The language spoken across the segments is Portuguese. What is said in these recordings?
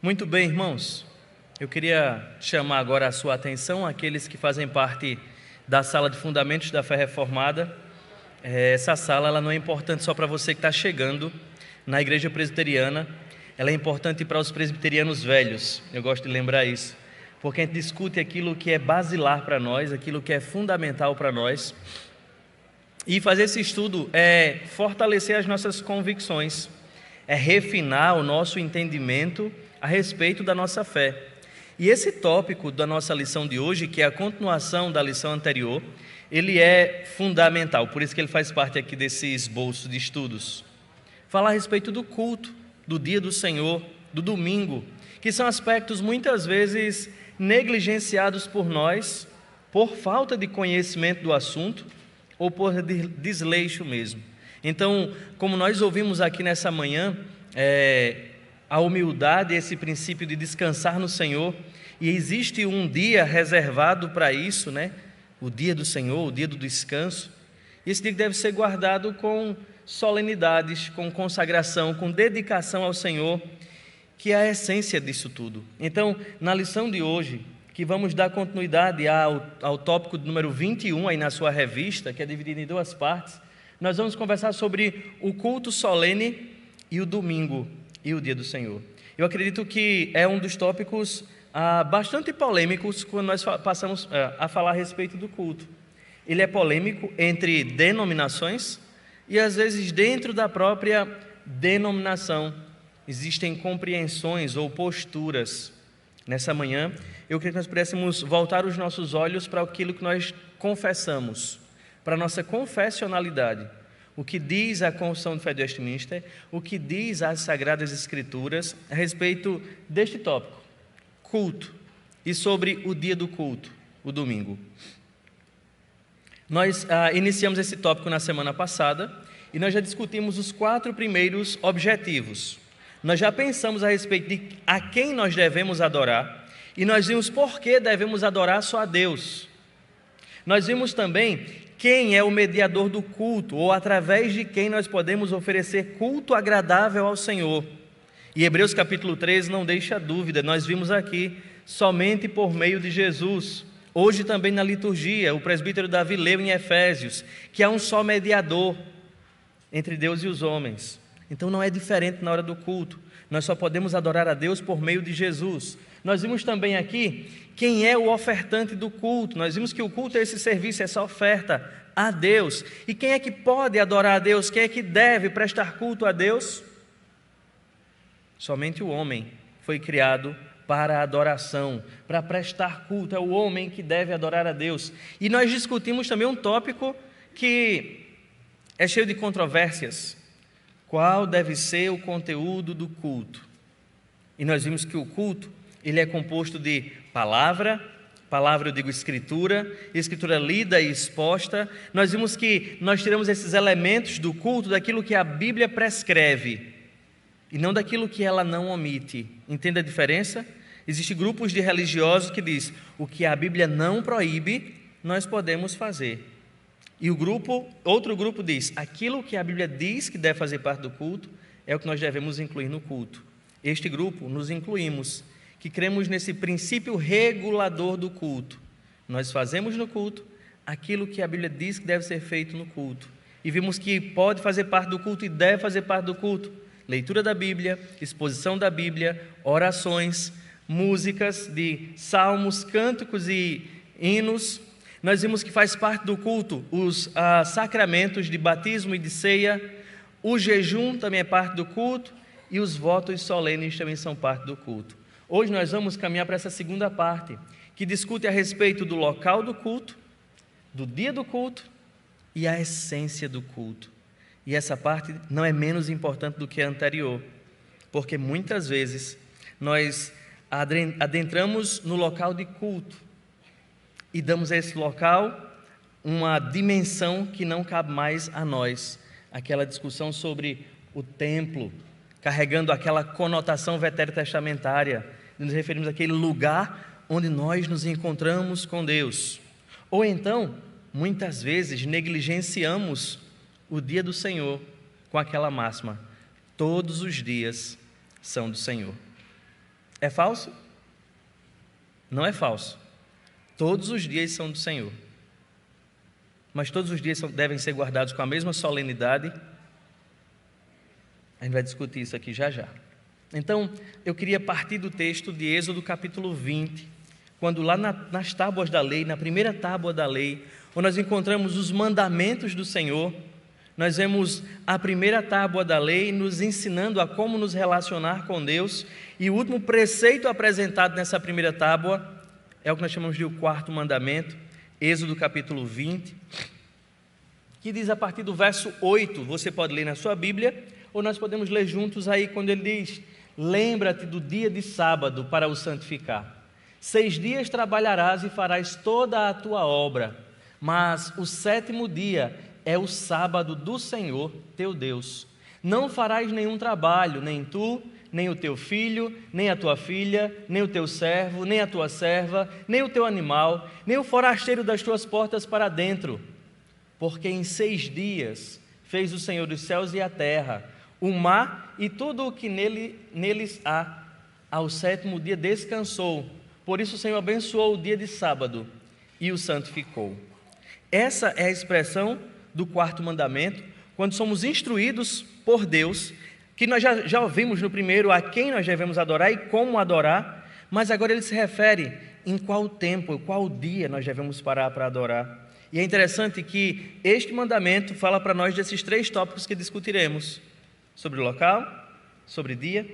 Muito bem, irmãos. Eu queria chamar agora a sua atenção, aqueles que fazem parte da sala de fundamentos da fé reformada. Essa sala ela não é importante só para você que está chegando na igreja presbiteriana, ela é importante para os presbiterianos velhos. Eu gosto de lembrar isso, porque a gente discute aquilo que é basilar para nós, aquilo que é fundamental para nós. E fazer esse estudo é fortalecer as nossas convicções, é refinar o nosso entendimento a respeito da nossa fé. E esse tópico da nossa lição de hoje, que é a continuação da lição anterior, ele é fundamental, por isso que ele faz parte aqui desse esboço de estudos. Falar a respeito do culto, do dia do Senhor, do domingo, que são aspectos muitas vezes negligenciados por nós, por falta de conhecimento do assunto, ou por desleixo mesmo. Então, como nós ouvimos aqui nessa manhã, a humildade, esse princípio de descansar no Senhor, e existe um dia reservado para isso, né? O dia do Senhor, o dia do descanso. Esse dia deve ser guardado com solenidades, com consagração, com dedicação ao Senhor, que é a essência disso tudo. Então, na lição de hoje, que vamos dar continuidade ao tópico número 21, aí na sua revista, que é dividido em duas partes, nós vamos conversar sobre o culto solene e o domingo e o dia do Senhor. Eu acredito que é um dos tópicos bastante polêmicos quando nós passamos a falar a respeito do culto. Ele é polêmico entre denominações e às vezes dentro da própria denominação existem compreensões ou posturas. Nessa manhã, eu queria que nós pudéssemos voltar os nossos olhos para aquilo que nós confessamos, para a nossa confessionalidade. O que diz a Confissão de Fé de Westminster, o que diz as Sagradas Escrituras a respeito deste tópico, culto, e sobre o dia do culto, o domingo. Nós iniciamos esse tópico na semana passada e nós já discutimos os 4 primeiros objetivos. Nós já pensamos a respeito de a quem nós devemos adorar e nós vimos por que devemos adorar só a Deus. Nós vimos também quem é o mediador do culto, ou através de quem nós podemos oferecer culto agradável ao Senhor. E Hebreus capítulo 13 não deixa dúvida, nós vimos aqui, somente por meio de Jesus. Hoje também na liturgia, o presbítero Davi leu em Efésios, que há um só mediador entre Deus e os homens. Então não é diferente na hora do culto, nós só podemos adorar a Deus por meio de Jesus. Nós vimos também aqui quem é o ofertante do culto. Nós vimos que o culto é esse serviço, essa oferta a Deus. E quem é que pode adorar a Deus? Quem é que deve prestar culto a Deus? Somente o homem foi criado para a adoração, para prestar culto. É o homem que deve adorar a Deus. E nós discutimos também um tópico que é cheio de controvérsias. Qual deve ser o conteúdo do culto? E nós vimos que o culto ele é composto de palavra eu digo escritura lida e exposta. Nós vimos que nós tiramos esses elementos do culto daquilo que a Bíblia prescreve e não daquilo que ela não omite. Entende a diferença? Existem grupos de religiosos que dizem o que a Bíblia não proíbe, nós podemos fazer. E outro grupo diz, aquilo que a Bíblia diz que deve fazer parte do culto, é o que nós devemos incluir no culto. Este grupo nos incluímos, que cremos nesse princípio regulador do culto. Nós fazemos no culto aquilo que a Bíblia diz que deve ser feito no culto. E vimos que pode fazer parte do culto e deve fazer parte do culto. Leitura da Bíblia, exposição da Bíblia, orações, músicas de salmos, cânticos e hinos. Nós vimos que faz parte do culto os sacramentos de batismo e de ceia, o jejum também é parte do culto e os votos solenes também são parte do culto. Hoje nós vamos caminhar para essa segunda parte, que discute a respeito do local do culto, do dia do culto e a essência do culto. E essa parte não é menos importante do que a anterior, porque muitas vezes nós adentramos no local de culto e damos a esse local uma dimensão que não cabe mais a nós. Aquela discussão sobre o templo, carregando aquela conotação veterotestamentária, nos referimos àquele lugar onde nós nos encontramos com Deus. Ou então, muitas vezes, negligenciamos o dia do Senhor com aquela máxima, todos os dias são do Senhor. É falso? Não é falso. Todos os dias são do Senhor. Mas todos os dias devem ser guardados com a mesma solenidade. A gente vai discutir isso aqui já já. Então, eu queria partir do texto de Êxodo capítulo 20, quando lá nas tábuas da lei, na primeira tábua da lei, onde nós encontramos os mandamentos do Senhor, nós vemos a primeira tábua da lei nos ensinando a como nos relacionar com Deus, e o último preceito apresentado nessa primeira tábua é o que nós chamamos de o quarto mandamento, Êxodo capítulo 20, que diz a partir do verso 8, você pode ler na sua Bíblia, ou nós podemos ler juntos aí quando ele diz: lembra-te do dia de sábado para o santificar. 6 dias trabalharás e farás toda a tua obra, mas o 7º dia é o sábado do Senhor teu Deus. Não farás nenhum trabalho, nem tu, nem o teu filho, nem a tua filha, nem o teu servo, nem a tua serva, nem o teu animal, nem o forasteiro das tuas portas para dentro. Porque em 6 dias fez o Senhor os céus e a terra, o mar e tudo o que neles há. Ao 7º dia descansou. Por isso o Senhor abençoou o dia de sábado e o santificou. Essa é a expressão do quarto mandamento, quando somos instruídos por Deus, que nós já ouvimos no primeiro a quem nós devemos adorar e como adorar, mas agora ele se refere em qual tempo, qual dia nós devemos parar para adorar. E é interessante que este mandamento fala para nós desses 3 tópicos que discutiremos: sobre o local, sobre dia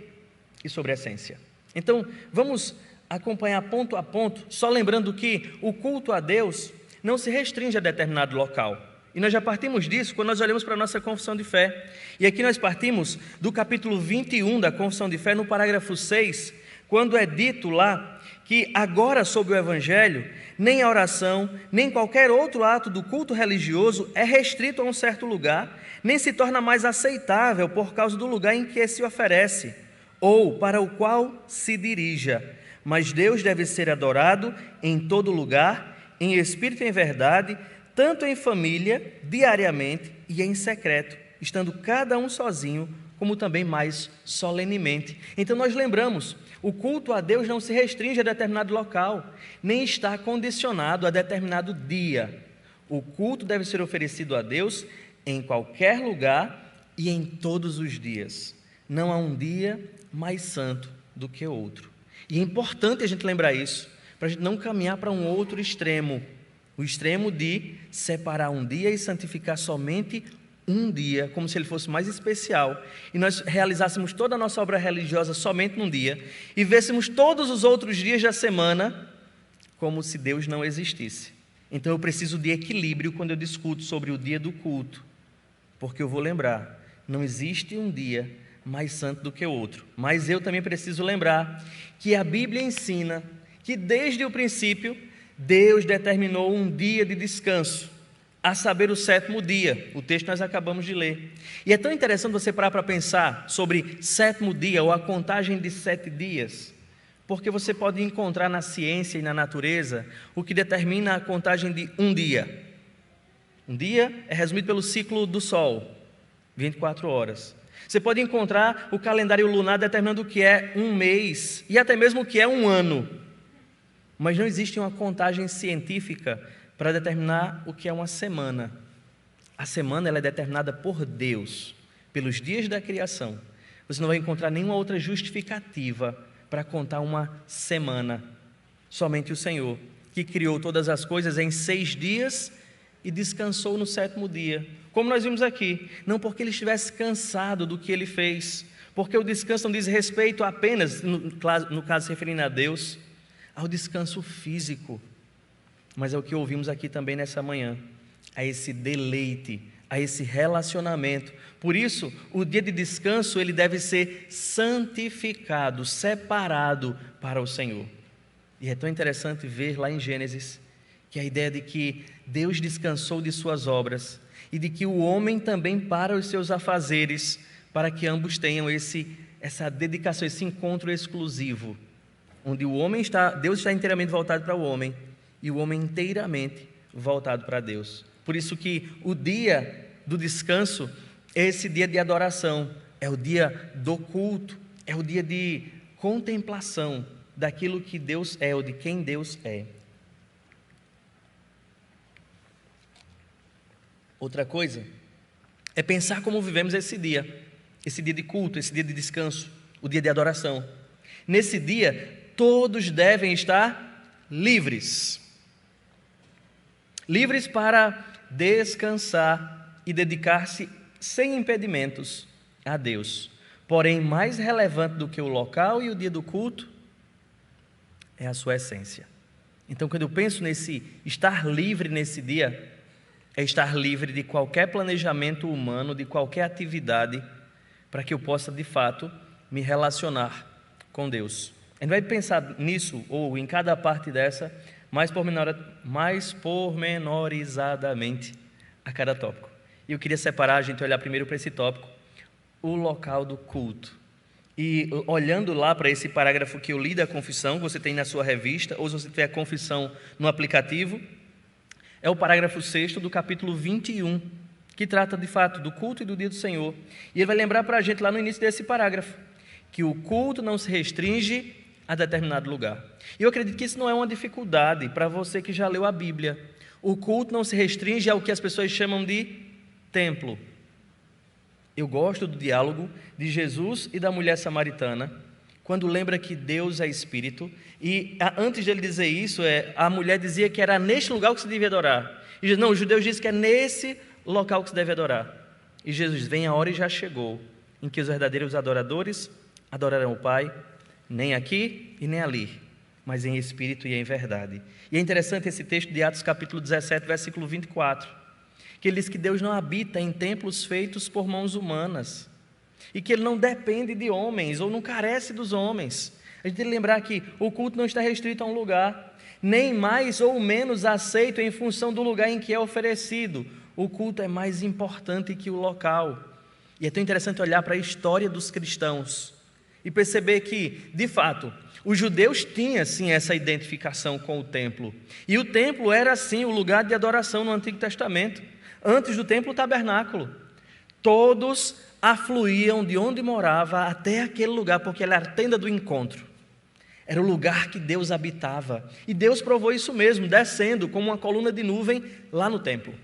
e sobre a essência. Então, vamos acompanhar ponto a ponto, só lembrando que o culto a Deus não se restringe a determinado local. E nós já partimos disso quando nós olhamos para a nossa confissão de fé. E aqui nós partimos do capítulo 21 da confissão de fé, no parágrafo 6, quando é dito lá que agora, sob o Evangelho, nem a oração, nem qualquer outro ato do culto religioso é restrito a um certo lugar, nem se torna mais aceitável por causa do lugar em que se oferece, ou para o qual se dirija. Mas Deus deve ser adorado em todo lugar, em espírito e em verdade, tanto em família, diariamente e em secreto, estando cada um sozinho, como também mais solenemente. Então nós lembramos, o culto a Deus não se restringe a determinado local, nem está condicionado a determinado dia. O culto deve ser oferecido a Deus em qualquer lugar e em todos os dias. Não há um dia mais santo do que outro. E é importante a gente lembrar isso, para a gente não caminhar para um outro extremo, o extremo de separar um dia e santificar somente um dia, como se ele fosse mais especial, e nós realizássemos toda a nossa obra religiosa somente num dia, e vêssemos todos os outros dias da semana como se Deus não existisse. Então eu preciso de equilíbrio quando eu discuto sobre o dia do culto, porque eu vou lembrar, não existe um dia mais santo do que o outro, mas eu também preciso lembrar que a Bíblia ensina que desde o princípio Deus determinou um dia de descanso, a saber o 7º dia, o texto nós acabamos de ler. E é tão interessante você parar para pensar sobre 7º dia ou a contagem de 7 dias, porque você pode encontrar na ciência e na natureza o que determina a contagem de um dia. Um dia é resumido pelo ciclo do Sol, 24 horas. Você pode encontrar o calendário lunar determinando o que é um mês e até mesmo o que é um ano. Mas não existe uma contagem científica para determinar o que é uma semana. A semana ela é determinada por Deus, pelos dias da criação. Você não vai encontrar nenhuma outra justificativa para contar uma semana. Somente o Senhor, que criou todas as coisas em 6 dias e descansou no 7º dia. Como nós vimos aqui, não porque ele estivesse cansado do que ele fez, porque o descanso não diz respeito apenas, no caso se referindo a Deus, ao descanso físico, mas é o que ouvimos aqui também nessa manhã, a esse deleite, a esse relacionamento. Por isso, o dia de descanso ele deve ser santificado, separado para o Senhor. E é tão interessante ver lá em Gênesis que a ideia de que Deus descansou de suas obras e de que o homem também para os seus afazeres, para que ambos tenham essa dedicação, esse encontro exclusivo, onde Deus está inteiramente voltado para o homem e o homem inteiramente voltado para Deus. Por isso que o dia do descanso é esse dia de adoração, é o dia do culto, é o dia de contemplação daquilo que Deus é ou de quem Deus é. Outra coisa é pensar como vivemos esse dia de culto, esse dia de descanso, o dia de adoração. Nesse dia, todos devem estar livres. Livres para descansar e dedicar-se sem impedimentos a Deus. Porém, mais relevante do que o local e o dia do culto é a sua essência. Então, quando eu penso nesse estar livre nesse dia, é estar livre de qualquer planejamento humano, de qualquer atividade, para que eu possa, de fato, me relacionar com Deus. A gente vai pensar nisso, ou em cada parte dessa, mais pormenorizadamente a cada tópico. E eu queria separar, a gente olhar primeiro para esse tópico, o local do culto. E olhando lá para esse parágrafo que eu li da confissão, você tem na sua revista, ou se você tiver a confissão no aplicativo, é o parágrafo 6º do capítulo 21, que trata de fato do culto e do dia do Senhor. E ele vai lembrar para a gente lá no início desse parágrafo, que o culto não se restringe a determinado lugar. E eu acredito que isso não é uma dificuldade para você que já leu a Bíblia. O culto não se restringe ao que as pessoas chamam de templo. Eu gosto do diálogo de Jesus e da mulher samaritana, quando lembra que Deus é Espírito, e antes de ele dizer isso, a mulher dizia que era neste lugar que se devia adorar. E não, os judeus dizem que é nesse local que se deve adorar. E Jesus, vem a hora e já chegou, em que os verdadeiros adoradores adorarão o Pai, nem aqui e nem ali, mas em espírito e em verdade. E é interessante esse texto de Atos capítulo 17, versículo 24, que ele diz que Deus não habita em templos feitos por mãos humanas, e que Ele não depende de homens, ou não carece dos homens. A gente tem que lembrar que o culto não está restrito a um lugar, nem mais ou menos aceito em função do lugar em que é oferecido. O culto é mais importante que o local. E é tão interessante olhar para a história dos cristãos e perceber que, de fato, os judeus tinham sim essa identificação com o templo. E o templo era sim o lugar de adoração no Antigo Testamento. Antes do templo, o tabernáculo. Todos afluíam de onde morava até aquele lugar, porque ela era a tenda do encontro. Era o lugar que Deus habitava. E Deus provou isso mesmo, descendo como uma coluna de nuvem lá no templo.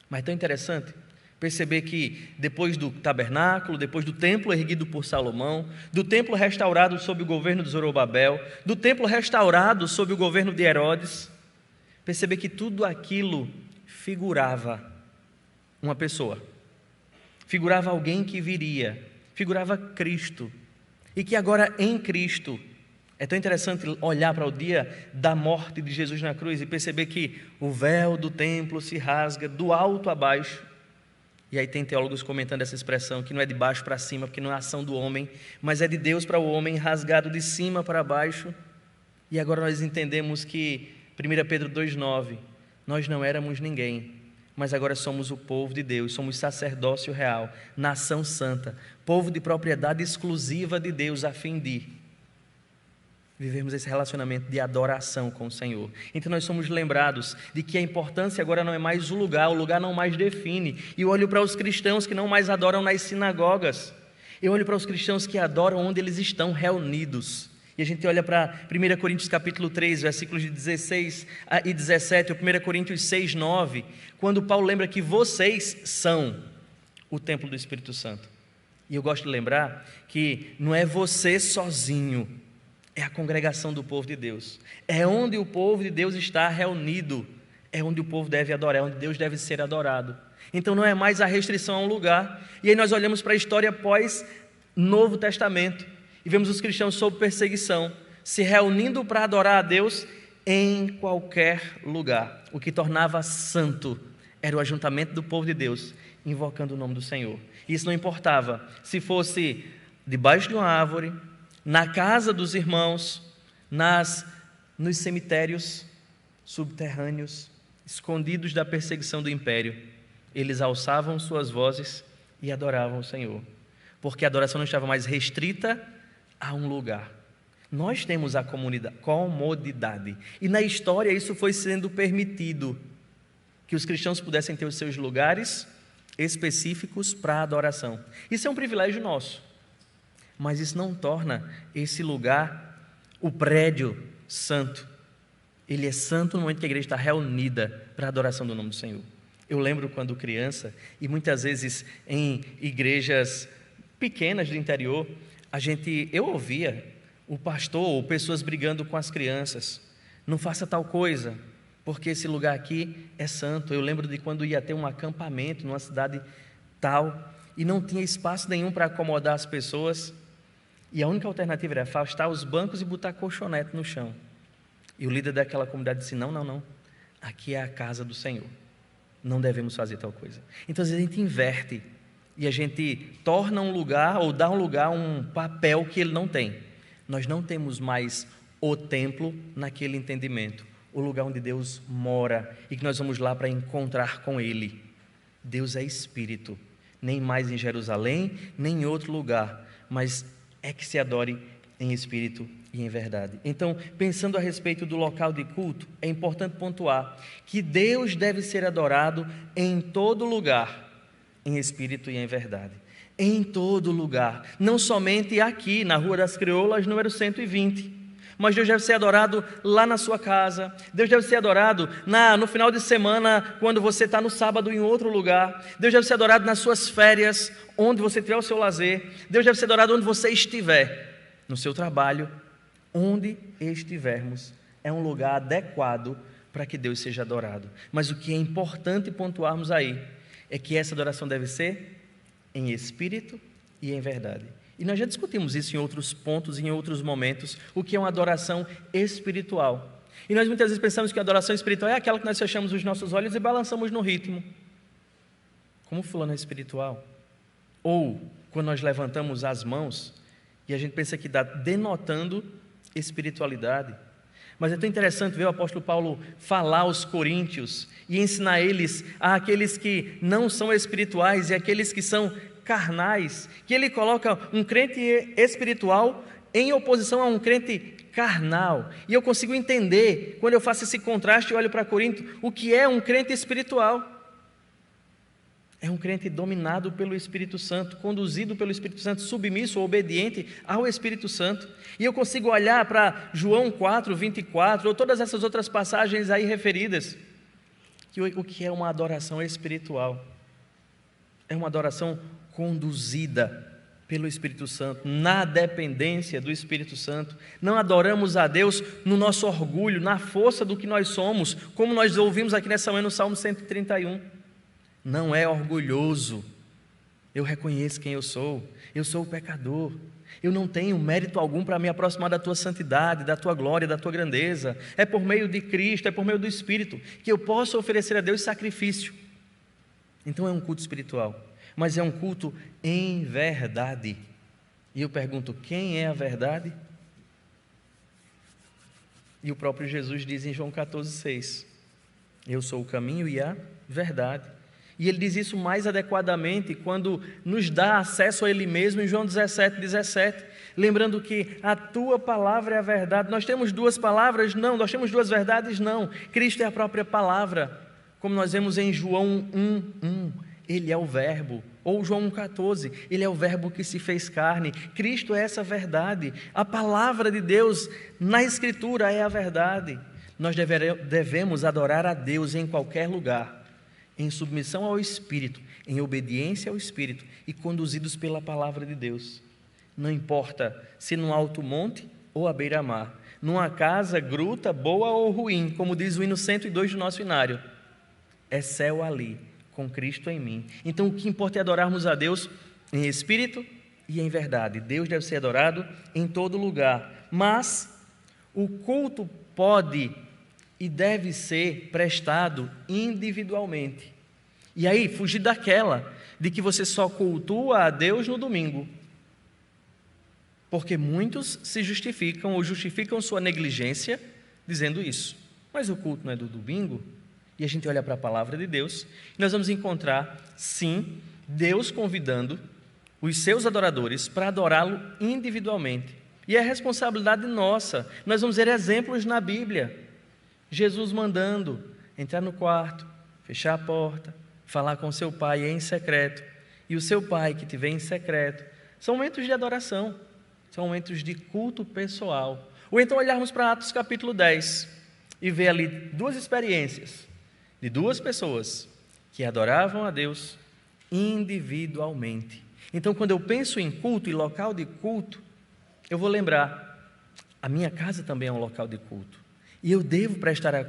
Mas é tão interessante perceber que depois do tabernáculo, depois do templo erguido por Salomão, do templo restaurado sob o governo de Zorobabel, do templo restaurado sob o governo de Herodes, perceber que tudo aquilo figurava uma pessoa, figurava alguém que viria, figurava Cristo, e que agora em Cristo, é tão interessante olhar para o dia da morte de Jesus na cruz e perceber que o véu do templo se rasga do alto a baixo. E aí tem teólogos comentando essa expressão, que não é de baixo para cima, porque não é ação do homem, mas é de Deus para o homem, rasgado de cima para baixo. E agora nós entendemos que 1 Pedro 2,9, nós não éramos ninguém, mas agora somos o povo de Deus, somos sacerdócio real, nação santa, povo de propriedade exclusiva de Deus, a fim de vivemos esse relacionamento de adoração com o Senhor. Então nós somos lembrados de que a importância agora não é mais o lugar não mais define. E eu olho para os cristãos que não mais adoram nas sinagogas, eu olho para os cristãos que adoram onde eles estão reunidos. E a gente olha para 1 Coríntios capítulo 3, versículos de 16 e 17, ou 1 Coríntios 6, 9, quando Paulo lembra que vocês são o templo do Espírito Santo. E eu gosto de lembrar que não é você sozinho, é a congregação do povo de Deus. É onde o povo de Deus está reunido. É onde o povo deve adorar, é onde Deus deve ser adorado. Então não é mais a restrição a um lugar. E aí nós olhamos para a história pós Novo Testamento e vemos os cristãos sob perseguição, se reunindo para adorar a Deus em qualquer lugar. O que tornava santo era o ajuntamento do povo de Deus, invocando o nome do Senhor. Isso não importava se debaixo de uma árvore, na casa dos irmãos, nos cemitérios subterrâneos, escondidos da perseguição do império. Eles alçavam suas vozes e adoravam o Senhor, porque a adoração não estava mais restrita a um lugar. Nós temos a comodidade, e na história isso foi sendo permitido, que os cristãos pudessem ter os seus lugares específicos para a adoração. Isso é um privilégio nosso. mas isso não torna esse lugar o prédio santo. Ele é santo no momento que a igreja está reunida para a adoração do nome do Senhor. Eu lembro quando criança, e muitas vezes em igrejas pequenas do interior, eu ouvia o pastor ou pessoas brigando com as crianças: não faça tal coisa, porque esse lugar aqui é santo. Eu lembro de quando ia ter um acampamento numa cidade tal, e não tinha espaço nenhum para acomodar as pessoas, e a única alternativa era afastar os bancos e botar colchonete no chão. E o líder daquela comunidade disse: não, aqui é a casa do Senhor, não devemos fazer tal coisa. Então às vezes a gente inverte, e a gente torna um lugar, ou dá um lugar, um papel que ele não tem. Nós não temos mais o templo naquele entendimento, o lugar onde Deus mora, e que nós vamos lá para encontrar com Ele. Deus é Espírito, nem mais em Jerusalém, nem em outro lugar, mas é que se adore em espírito e em verdade. Então, pensando a respeito do local de culto, é importante pontuar que Deus deve ser adorado em todo lugar, em espírito e em verdade. Em todo lugar, não somente aqui na Rua das Crioulas, número 120, mas Deus deve ser adorado lá na sua casa. Deus deve ser adorado no final de semana, quando você está no sábado em outro lugar. Deus deve ser adorado nas suas férias, onde você tiver o seu lazer. Deus deve ser adorado onde você estiver, no seu trabalho, onde estivermos. É um lugar adequado para que Deus seja adorado. Mas o que é importante pontuarmos aí é que essa adoração deve ser em espírito e em verdade. E nós já discutimos isso em outros pontos, em outros momentos, o que é uma adoração espiritual. E nós muitas vezes pensamos que a adoração espiritual é aquela que nós fechamos os nossos olhos e balançamos no ritmo. Como fulano é espiritual? Ou quando nós levantamos as mãos e a gente pensa que está denotando espiritualidade. Mas é tão interessante ver o apóstolo Paulo falar aos coríntios e ensinar eles, àqueles que não são espirituais e aqueles que são carnais, que ele coloca um crente espiritual em oposição a um crente carnal. E eu consigo entender, quando eu faço esse contraste e olho para Corinto, o que é um crente espiritual. É um crente dominado pelo Espírito Santo, conduzido pelo Espírito Santo, submisso ou obediente ao Espírito Santo. E eu consigo olhar para João 4, 24, ou todas essas outras passagens aí referidas, que o que é uma adoração espiritual? É uma adoração conduzida pelo Espírito Santo, na dependência do Espírito Santo. Não adoramos a Deus no nosso orgulho, na força do que nós somos, como nós ouvimos aqui nessa manhã no Salmo 131. Não é orgulhoso. Eu reconheço quem eu sou o pecador. Eu não tenho mérito algum para me aproximar da tua santidade, da tua glória, da tua grandeza. É por meio de Cristo, é por meio do Espírito que eu posso oferecer a Deus sacrifício. Então é um culto espiritual, mas é um culto em verdade. E eu pergunto: quem é a verdade? E o próprio Jesus diz em João 14,6: eu sou o caminho e a verdade. E ele diz isso mais adequadamente quando nos dá acesso a Ele mesmo em João 17,17, lembrando que a tua palavra é a verdade. Nós temos duas palavras? Não. Nós temos duas verdades? Não. Cristo é a própria palavra, como nós vemos em João 1,1, Ele é o verbo. Ou João 1,14, Ele é o verbo que se fez carne. Cristo é essa verdade. A palavra de Deus na Escritura é a verdade. Nós devemos adorar a Deus em qualquer lugar, em submissão ao Espírito, em obediência ao Espírito e conduzidos pela palavra de Deus. Não importa se no alto monte ou à beira-mar, numa casa, gruta, boa ou ruim, como diz o hino 102 do nosso inário, é céu ali, com Cristo em mim. Então o que importa é adorarmos a Deus em espírito e em verdade. Deus deve ser adorado em todo lugar, mas o culto pode e deve ser prestado individualmente. E aí, fugir daquela de que você só cultua a Deus no domingo, porque muitos se justificam ou justificam sua negligência dizendo isso. Mas o culto não é do domingo? E a gente olha para a palavra de Deus e nós vamos encontrar, sim, Deus convidando os seus adoradores para adorá-lo individualmente. E é responsabilidade nossa. Nós vamos ver exemplos na Bíblia. Jesus mandando entrar no quarto, fechar a porta, falar com seu pai em secreto, e o seu pai que te vê em secreto. São momentos de adoração. São momentos de culto pessoal. Ou então olharmos para Atos capítulo 10 e ver ali duas experiências de duas pessoas que adoravam a Deus individualmente. Então, quando eu penso em culto e local de culto, eu vou lembrar, a minha casa também é um local de culto. E eu devo prestar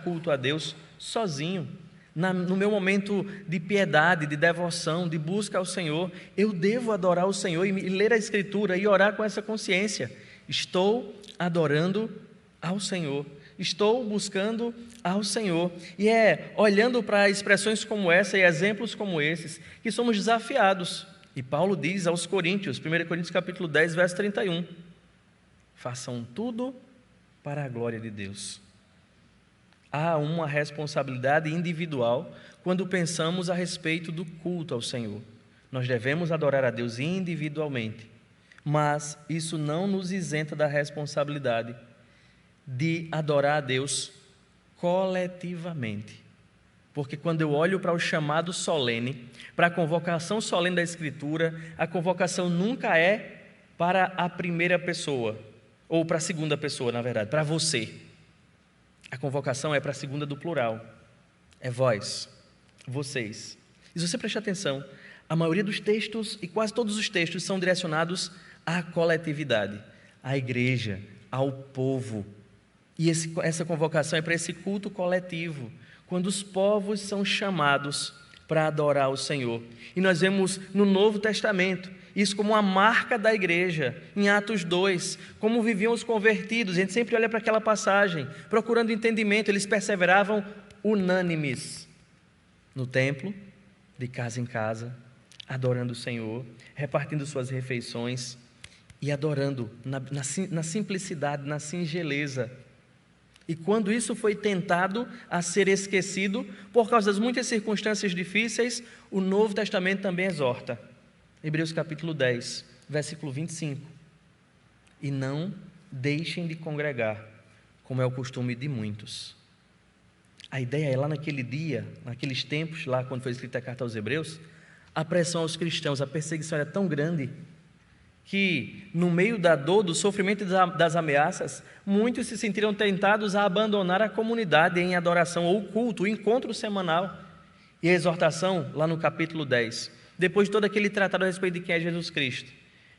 culto a Deus sozinho. No meu momento de piedade, de devoção, de busca ao Senhor, eu devo adorar o Senhor e ler a Escritura e orar com essa consciência. Estou adorando ao Senhor, estou buscando ao Senhor. E é olhando para expressões como essa e exemplos como esses que somos desafiados. E Paulo diz aos Coríntios, 1 Coríntios capítulo 10, verso 31, façam tudo para a glória de Deus. Há uma responsabilidade individual quando pensamos a respeito do culto ao Senhor. Nós devemos adorar a Deus individualmente, mas isso não nos isenta da responsabilidade de adorar a Deus coletivamente. Porque quando eu olho para o chamado solene, para a convocação solene da Escritura, a convocação nunca é para a primeira pessoa, ou para a segunda pessoa, na verdade, para você. A convocação é para a segunda do plural. É vós, vocês. E se você prestar atenção, a maioria dos textos, e quase todos os textos, são direcionados à coletividade, à igreja, ao povo. E essa convocação é para esse culto coletivo, quando os povos são chamados para adorar o Senhor. E nós vemos no Novo Testamento isso como uma marca da igreja, em Atos 2, como viviam os convertidos. A gente sempre olha para aquela passagem, procurando entendimento. Eles perseveravam unânimes no templo, de casa em casa, adorando o Senhor, repartindo suas refeições e adorando na simplicidade, na singeleza. E quando isso foi tentado a ser esquecido, por causa das muitas circunstâncias difíceis, o Novo Testamento também exorta. Hebreus capítulo 10, versículo 25. E não deixem de congregar, como é o costume de muitos. A ideia é lá naquele dia, naqueles tempos, lá quando foi escrita a carta aos Hebreus, a pressão aos cristãos, a perseguição era tão grande que no meio da dor, do sofrimento e das ameaças, muitos se sentiram tentados a abandonar a comunidade em adoração ou culto, o encontro semanal. E a exortação, lá no capítulo 10, depois de todo aquele tratado a respeito de quem é Jesus Cristo,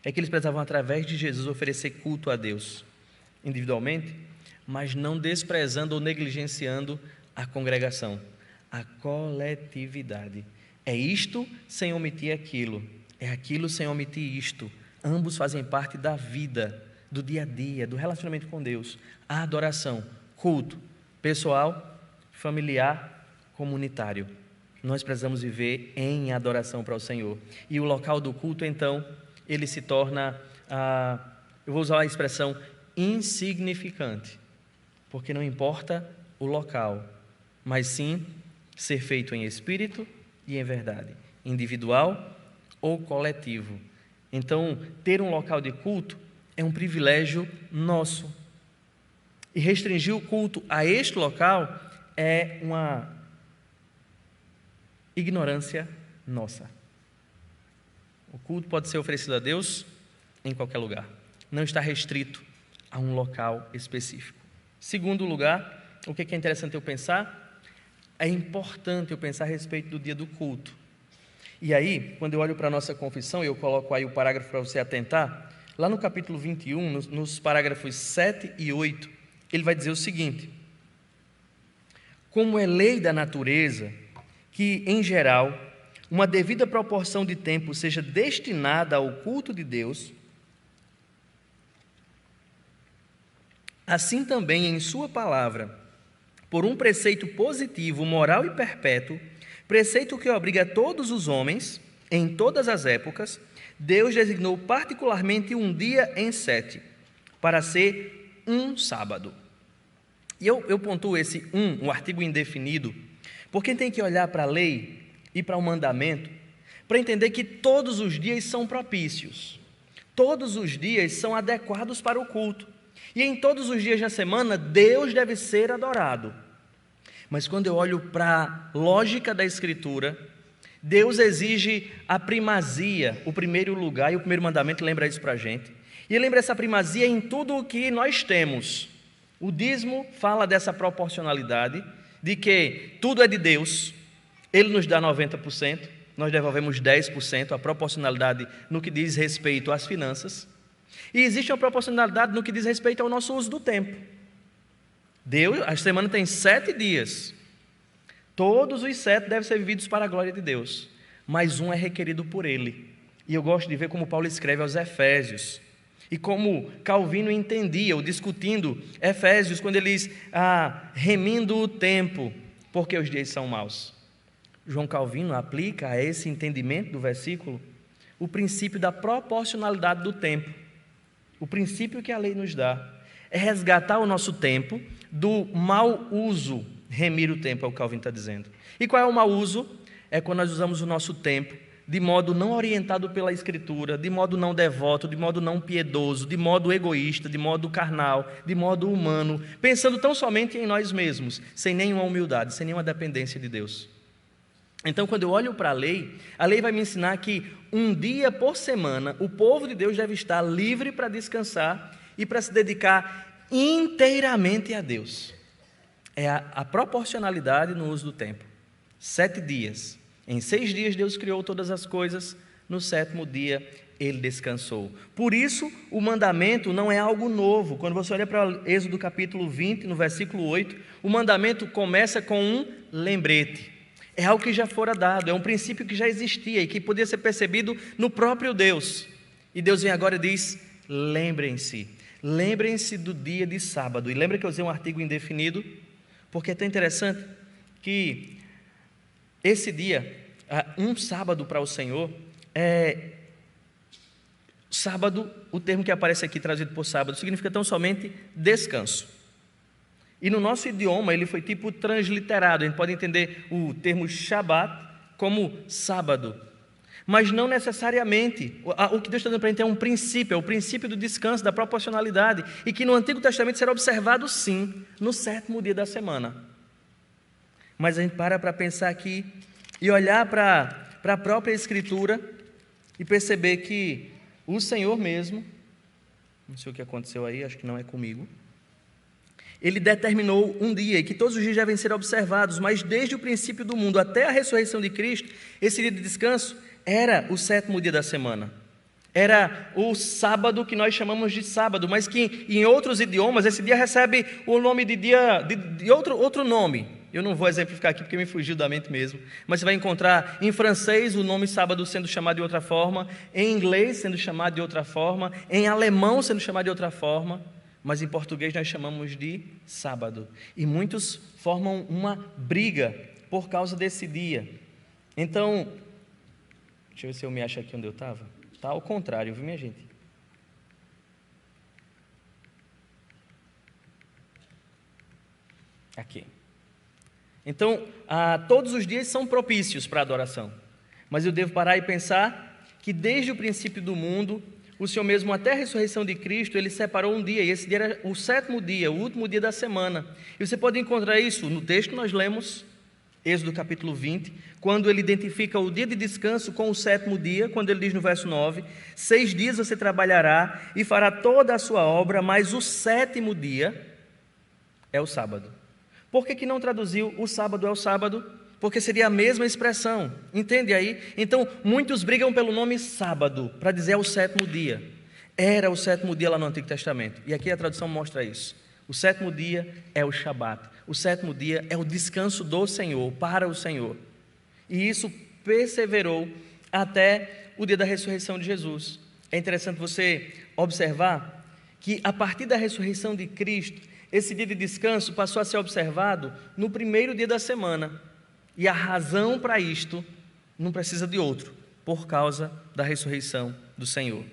é que eles precisavam, através de Jesus, oferecer culto a Deus, individualmente, mas não desprezando ou negligenciando a congregação, a coletividade. É isto sem omitir aquilo, é aquilo sem omitir isto. Ambos fazem parte da vida, do dia a dia, do relacionamento com Deus. A adoração, culto, pessoal, familiar, comunitário. Nós precisamos viver em adoração para o Senhor. E o local do culto, então, ele se torna, eu vou usar a expressão insignificante, porque não importa o local, mas sim ser feito em espírito e em verdade, individual ou coletivo. Então, ter um local de culto é um privilégio nosso. E restringir o culto a este local é uma ignorância nossa. O culto pode ser oferecido a Deus em qualquer lugar. Não está restrito a um local específico. Segundo lugar, o que é interessante eu pensar? É importante eu pensar a respeito do dia do culto. E aí, quando eu olho para a nossa confissão, eu coloco aí o parágrafo para você atentar, lá no capítulo 21, nos parágrafos 7 e 8, ele vai dizer o seguinte: como é lei da natureza que, em geral, uma devida proporção de tempo seja destinada ao culto de Deus, assim também em sua palavra, por um preceito positivo, moral e perpétuo, preceito que obriga todos os homens, em todas as épocas, Deus designou particularmente um dia em 7, para ser um sábado. E eu pontuo esse um artigo indefinido, porque tem que olhar para a lei e para o mandamento, para entender que todos os dias são propícios, todos os dias são adequados para o culto, e em todos os dias da semana, Deus deve ser adorado. Mas quando eu olho para a lógica da Escritura, Deus exige a primazia, o primeiro lugar, e o primeiro mandamento lembra isso para a gente. E lembra essa primazia em tudo o que nós temos. O dízimo fala dessa proporcionalidade, de que tudo é de Deus, Ele nos dá 90%, nós devolvemos 10%, a proporcionalidade no que diz respeito às finanças. E existe uma proporcionalidade no que diz respeito ao nosso uso do tempo. A semana tem 7 dias. Todos os 7 devem ser vividos para a glória de Deus, mas um é requerido por Ele. E eu gosto de ver como Paulo escreve aos Efésios, e como Calvino entendia, ou discutindo Efésios, quando ele diz, remindo o tempo, porque os dias são maus. João Calvino aplica a esse entendimento do versículo o princípio da proporcionalidade do tempo. O princípio que a lei nos dá é resgatar o nosso tempo do mau uso. Remir o tempo, é o que Calvino está dizendo. E qual é o mau uso? É quando nós usamos o nosso tempo de modo não orientado pela Escritura, de modo não devoto, de modo não piedoso, de modo egoísta, de modo carnal, de modo humano, pensando tão somente em nós mesmos, sem nenhuma humildade, sem nenhuma dependência de Deus. Então, quando eu olho para a lei vai me ensinar que um dia por semana o povo de Deus deve estar livre para descansar e para se dedicar inteiramente a Deus. É a proporcionalidade no uso do tempo. 7 dias. Em 6 dias Deus criou todas as coisas, no 7º dia Ele descansou. Por isso, o mandamento não é algo novo. Quando você olha para Êxodo capítulo 20, no versículo 8, o mandamento começa com um lembrete. É algo que já fora dado, é um princípio que já existia e que podia ser percebido no próprio Deus. E Deus vem agora e diz, lembrem-se do dia de sábado. E lembra que eu usei um artigo indefinido? Porque é tão interessante que esse dia, um sábado para o Senhor, sábado, o termo que aparece aqui trazido por sábado, significa tão somente descanso. E no nosso idioma ele foi tipo transliterado, a gente pode entender o termo Shabat como sábado, mas não necessariamente. O que Deus está dando para a gente é um princípio, é o princípio do descanso, da proporcionalidade, e que no Antigo Testamento será observado sim, no 7º dia da semana. Mas a gente para pensar aqui e olhar para a própria Escritura e perceber que o Senhor mesmo, não sei o que aconteceu aí, acho que não é comigo, Ele determinou um dia, e que todos os dias devem ser observados, mas desde o princípio do mundo até a ressurreição de Cristo, esse dia de descanso era o 7º dia da semana. Era o sábado que nós chamamos de sábado, mas que em outros idiomas esse dia recebe o nome de dia, de outro nome. Eu não vou exemplificar aqui porque me fugiu da mente mesmo, mas você vai encontrar em francês o nome sábado sendo chamado de outra forma, em inglês sendo chamado de outra forma, em alemão sendo chamado de outra forma, mas em português nós chamamos de sábado. E muitos formam uma briga por causa desse dia. Então, deixa eu ver se eu me acho aqui onde eu estava. Está ao contrário, viu, minha gente? Aqui. Então, todos os dias são propícios para a adoração, mas eu devo parar e pensar que desde o princípio do mundo, o Senhor mesmo, até a ressurreição de Cristo, Ele separou um dia, e esse dia era o 7º dia, o último dia da semana. E você pode encontrar isso no texto que nós lemos, Êxodo capítulo 20, quando Ele identifica o dia de descanso com o 7º dia, quando Ele diz no verso 9, 6 dias você trabalhará e fará toda a sua obra, mas o 7º dia é o sábado. Por que não traduziu o sábado é o sábado? Porque seria a mesma expressão, entende aí? Então, muitos brigam pelo nome sábado, para dizer é o 7º dia. Era o 7º dia lá no Antigo Testamento, e aqui a tradução mostra isso. O 7º dia é o Shabat, o 7º dia é o descanso do Senhor, para o Senhor. E isso perseverou até o dia da ressurreição de Jesus. É interessante você observar que a partir da ressurreição de Cristo, esse dia de descanso passou a ser observado no 1º dia da semana. E a razão para isto não precisa de outro, por causa da ressurreição do Senhor.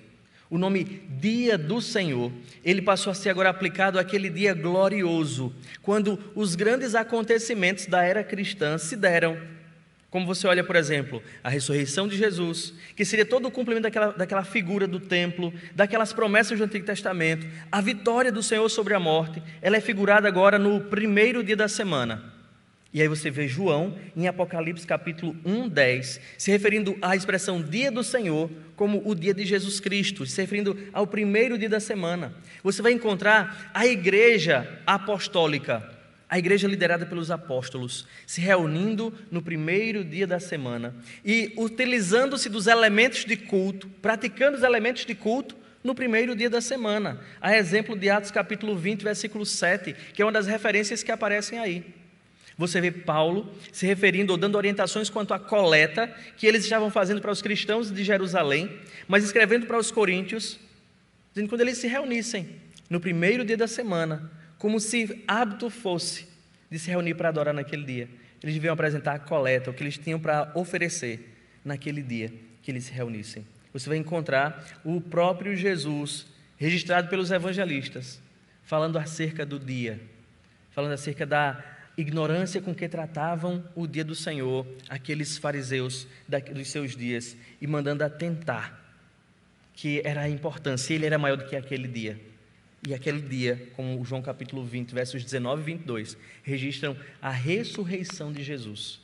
O nome Dia do Senhor, ele passou a ser agora aplicado àquele dia glorioso, quando os grandes acontecimentos da era cristã se deram. Como você olha, por exemplo, a ressurreição de Jesus, que seria todo o cumprimento daquela figura do templo, daquelas promessas do Antigo Testamento, a vitória do Senhor sobre a morte, ela é figurada agora no 1º dia da semana. E aí você vê João, em Apocalipse capítulo 1:10, se referindo à expressão dia do Senhor, como o dia de Jesus Cristo, se referindo ao primeiro dia da semana. Você vai encontrar a igreja apostólica, a igreja liderada pelos apóstolos, se reunindo no primeiro dia da semana e utilizando-se dos elementos de culto, praticando os elementos de culto no primeiro dia da semana. A exemplo de Atos capítulo 20, versículo 7, que é uma das referências que aparecem aí. Você vê Paulo se referindo ou dando orientações quanto à coleta que eles estavam fazendo para os cristãos de Jerusalém, mas escrevendo para os coríntios, dizendo que quando eles se reunissem no primeiro dia da semana, como se hábito fosse de se reunir para adorar naquele dia, eles deviam apresentar a coleta, o que eles tinham para oferecer naquele dia que eles se reunissem. Você vai encontrar o próprio Jesus, registrado pelos evangelistas, falando acerca do dia, falando acerca da ignorância com que tratavam o dia do Senhor, aqueles fariseus dos seus dias, e mandando atentar que era a importância, ele era maior do que aquele dia. E aquele dia, como João capítulo 20, versos 19 e 22, registram a ressurreição de Jesus.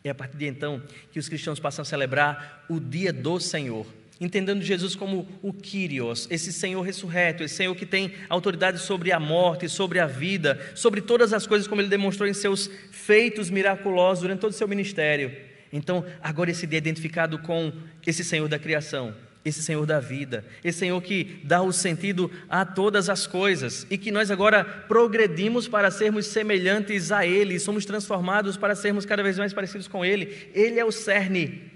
É a partir de então que os cristãos passam a celebrar o dia do Senhor, entendendo Jesus como o Kyrios, esse Senhor ressurreto, esse Senhor que tem autoridade sobre a morte, sobre a vida, sobre todas as coisas, como ele demonstrou em seus feitos miraculosos durante todo o seu ministério. Então, agora esse dia é identificado com esse Senhor da criação, esse Senhor da vida, esse Senhor que dá o sentido a todas as coisas, e que nós agora progredimos para sermos semelhantes a Ele, e somos transformados para sermos cada vez mais parecidos com Ele. Ele é o cerne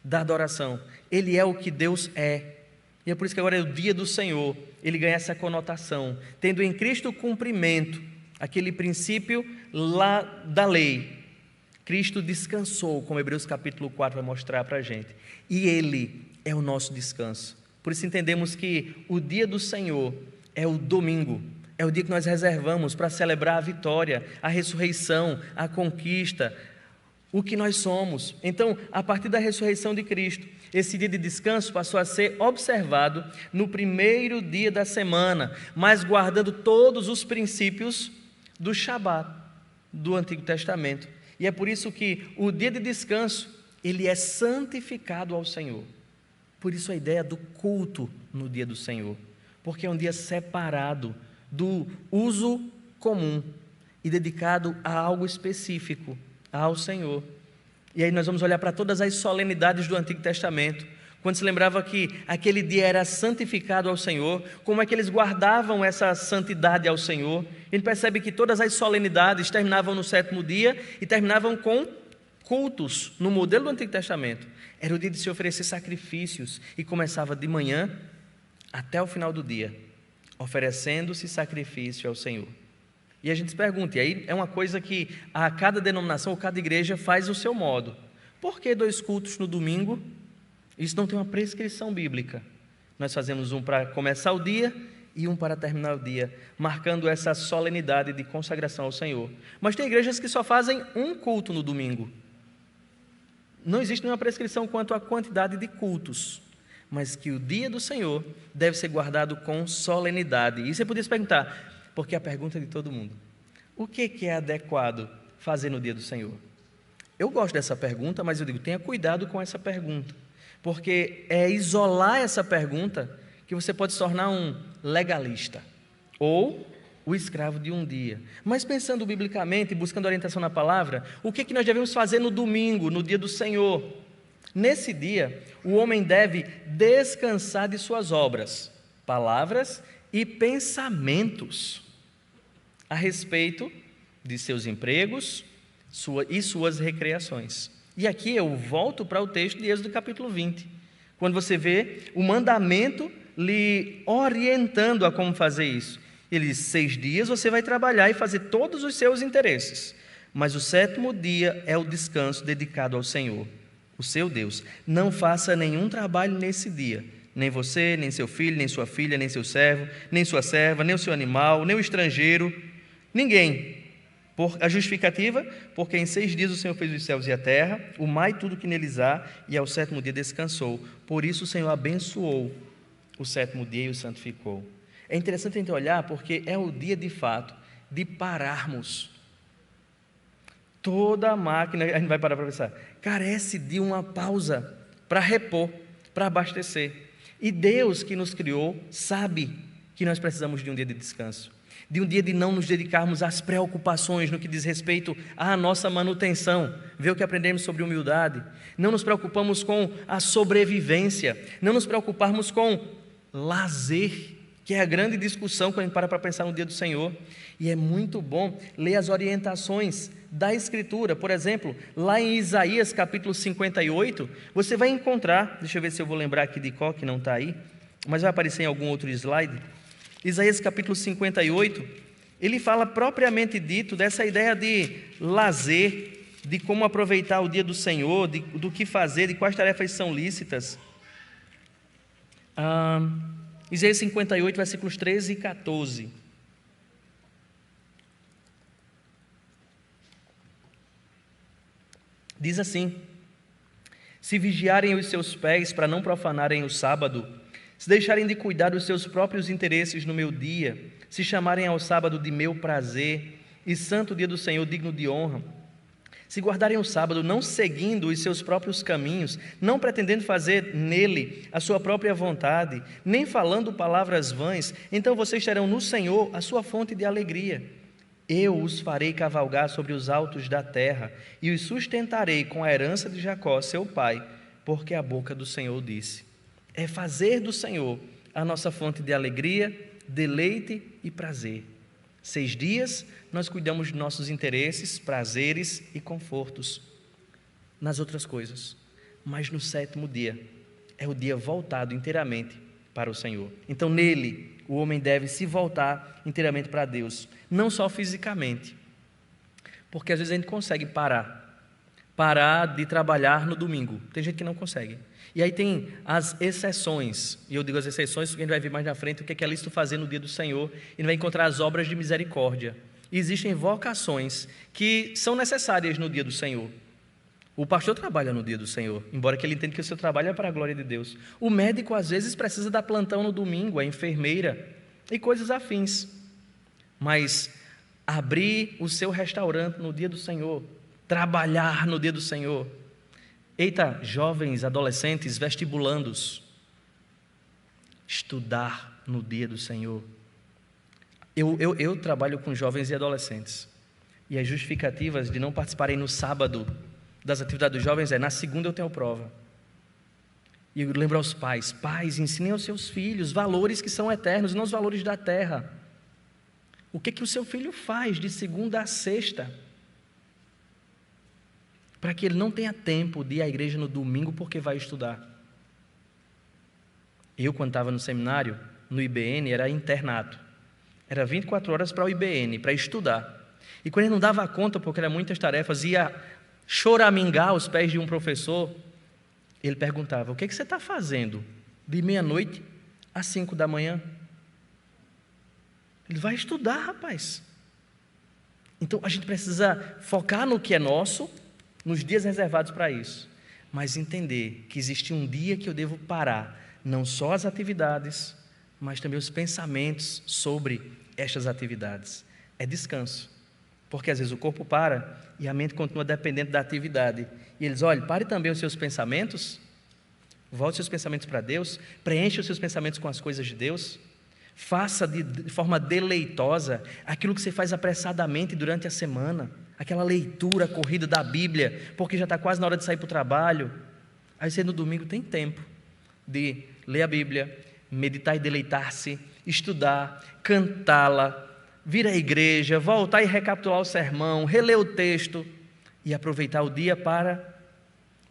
da adoração, Ele é o que Deus é, e é por isso que agora é o dia do Senhor. Ele ganha essa conotação, tendo em Cristo o cumprimento, aquele princípio lá da lei. Cristo descansou, como Hebreus capítulo 4 vai mostrar para a gente, e Ele é o nosso descanso. Por isso entendemos que o dia do Senhor é o domingo, é o dia que nós reservamos para celebrar a vitória, a ressurreição, a conquista, o que nós somos. Então, a partir da ressurreição de Cristo, esse dia de descanso passou a ser observado no primeiro dia da semana, mas guardando todos os princípios do Shabat, do Antigo Testamento. E é por isso que o dia de descanso, ele é santificado ao Senhor. Por isso a ideia do culto no dia do Senhor, porque é um dia separado do uso comum e dedicado a algo específico, ao Senhor. E aí nós vamos olhar para todas as solenidades do Antigo Testamento, quando se lembrava que aquele dia era santificado ao Senhor, como é que eles guardavam essa santidade ao Senhor. A gente percebe que todas as solenidades terminavam no sétimo dia e terminavam com cultos. No modelo do Antigo Testamento, era o dia de se oferecer sacrifícios, e começava de manhã até o final do dia, oferecendo-se sacrifício ao Senhor. E a gente se pergunta, e aí é uma coisa que a cada denominação ou cada igreja faz o seu modo. Por que 2 cultos no domingo? Isso não tem uma prescrição bíblica. Nós fazemos um para começar o dia e um para terminar o dia, marcando essa solenidade de consagração ao Senhor. Mas tem igrejas que só fazem um culto no domingo. Não existe nenhuma prescrição quanto à quantidade de cultos, mas que o dia do Senhor deve ser guardado com solenidade. E você podia se perguntar, porque é a pergunta de todo mundo: o que é adequado fazer no dia do Senhor? Eu gosto dessa pergunta, mas eu digo, tenha cuidado com essa pergunta, porque é isolar essa pergunta que você pode se tornar um legalista ou o escravo de um dia. Mas pensando biblicamente, buscando orientação na palavra, o que nós devemos fazer no domingo, no dia do Senhor? Nesse dia, o homem deve descansar de suas obras, palavras e pensamentos a respeito de seus empregos e suas recreações. E aqui eu volto para o texto de Êxodo capítulo 20, quando você vê o mandamento lhe orientando a como fazer isso. Ele diz: 6 dias você vai trabalhar e fazer todos os seus interesses, mas o 7º dia é o descanso dedicado ao Senhor, o seu Deus. Não faça nenhum trabalho nesse dia, nem você, nem seu filho, nem sua filha, nem seu servo, nem sua serva, nem o seu animal, nem o estrangeiro, ninguém. Por a justificativa, porque em 6 dias o Senhor fez os céus e a terra, o mar e tudo que neles há, e ao 7º dia descansou. Por isso o Senhor abençoou o 7º dia e o santificou. É interessante a gente olhar, porque é o dia de fato de pararmos. Toda a máquina, a gente vai parar para pensar, carece de uma pausa para repor, para abastecer. E Deus que nos criou sabe que nós precisamos de um dia de descanso, de um dia de não nos dedicarmos às preocupações no que diz respeito à nossa manutenção. Vê o que aprendemos sobre humildade. Não nos preocupamos com a sobrevivência, não nos preocuparmos com lazer, que é a grande discussão quando a gente para pensar no dia do Senhor. E é muito bom ler as orientações da Escritura. Por exemplo, lá em Isaías capítulo 58, você vai encontrar, deixa eu ver se eu vou lembrar aqui de qual, que não está aí, mas vai aparecer em algum outro slide. Isaías capítulo 58, ele fala propriamente dito dessa ideia de lazer, de como aproveitar o dia do Senhor, do que fazer, de quais tarefas são lícitas. Isaías 58, versículos 13 e 14. Diz assim: se vigiarem os seus pés para não profanarem o sábado, se deixarem de cuidar dos seus próprios interesses no meu dia, se chamarem ao sábado de meu prazer e santo dia do Senhor digno de honra, se guardarem o sábado não seguindo os seus próprios caminhos, não pretendendo fazer nele a sua própria vontade, nem falando palavras vãs, então vocês terão no Senhor a sua fonte de alegria. Eu os farei cavalgar sobre os altos da terra e os sustentarei com a herança de Jacó, seu pai, porque a boca do Senhor disse. É fazer do Senhor a nossa fonte de alegria, deleite e prazer. 6 dias nós cuidamos de nossos interesses, prazeres e confortos nas outras coisas, mas no 7º dia é o dia voltado inteiramente para o Senhor. Então nele o homem deve se voltar inteiramente para Deus, não só fisicamente, porque às vezes a gente consegue parar de trabalhar no domingo, tem gente que não consegue. E aí tem as exceções, e eu digo as exceções porque a gente vai ver mais na frente o que é lícito fazer no dia do Senhor, e vai encontrar as obras de misericórdia. E existem vocações que são necessárias no dia do Senhor. O pastor trabalha no dia do Senhor, embora que ele entenda que o seu trabalho é para a glória de Deus. O médico às vezes precisa dar plantão no domingo, a enfermeira e coisas afins. Mas abrir o seu restaurante no dia do Senhor, trabalhar no dia do Senhor. Eita, jovens, adolescentes, vestibulandos, estudar no dia do Senhor. Eu trabalho com jovens e adolescentes, e as justificativas de não participarem no sábado das atividades dos jovens na segunda eu tenho prova. E eu lembro aos pais, ensinem aos seus filhos valores que são eternos, não os valores da terra. O que o seu filho faz de segunda a sexta? Para que ele não tenha tempo de ir à igreja no domingo porque vai estudar. Eu, quando estava no seminário, no IBN, era internato. Era 24 horas para o IBN, para estudar. E quando ele não dava conta, porque eram muitas tarefas, ia choramingar aos pés de um professor, ele perguntava: o que você está fazendo de meia-noite às 5 da manhã? Ele vai estudar, rapaz. Então a gente precisa focar no que é nosso, nos dias reservados para isso, mas entender que existe um dia que eu devo parar, não só as atividades, mas também os pensamentos sobre estas atividades. É descanso, porque às vezes o corpo para e a mente continua dependente da atividade. E eles, olha, pare também os seus pensamentos, volte seus pensamentos para Deus, preencha os seus pensamentos com as coisas de Deus, faça de forma deleitosa aquilo que você faz apressadamente durante a semana, aquela leitura corrida da Bíblia, porque já está quase na hora de sair para o trabalho. Aí você no domingo tem tempo de ler a Bíblia, meditar e deleitar-se, estudar, cantá-la, vir à igreja, voltar e recapitular o sermão, reler o texto e aproveitar o dia para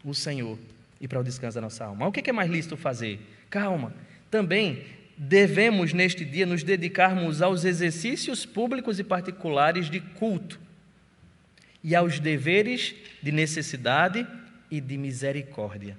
o Senhor e para o descanso da nossa alma. Mas o que é mais lícito fazer? Calma, também devemos neste dia nos dedicarmos aos exercícios públicos e particulares de culto e aos deveres de necessidade e de misericórdia.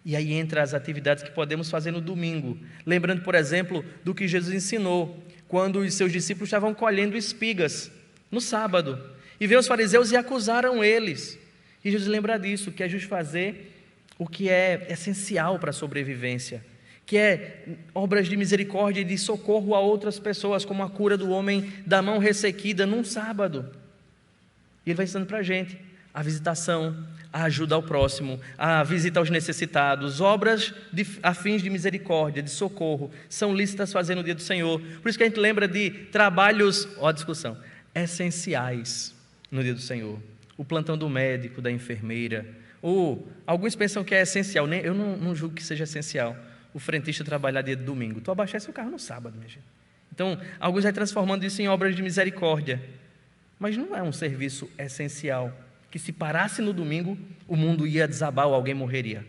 E aí entra as atividades que podemos fazer no domingo, lembrando, por exemplo, do que Jesus ensinou, quando os seus discípulos estavam colhendo espigas no sábado, e veio os fariseus e acusaram eles, e Jesus lembra disso, que é justo fazer o que é essencial para a sobrevivência, que é obras de misericórdia e de socorro a outras pessoas, como a cura do homem da mão ressequida num sábado. E ele vai ensinando para a gente, a visitação, a ajuda ao próximo, a visita aos necessitados, obras a fins de misericórdia, de socorro, são lícitas fazer no dia do Senhor. Por isso que a gente lembra de trabalhos, ó, discussão, essenciais no dia do Senhor. O plantão do médico, da enfermeira, ou alguns pensam que é essencial, eu não julgo que seja essencial o frentista trabalhar dia de domingo. Tu abastece o carro no sábado, minha gente. Então, alguns vai transformando isso em obras de misericórdia, mas não é um serviço essencial, que se parasse no domingo, o mundo ia desabar ou alguém morreria.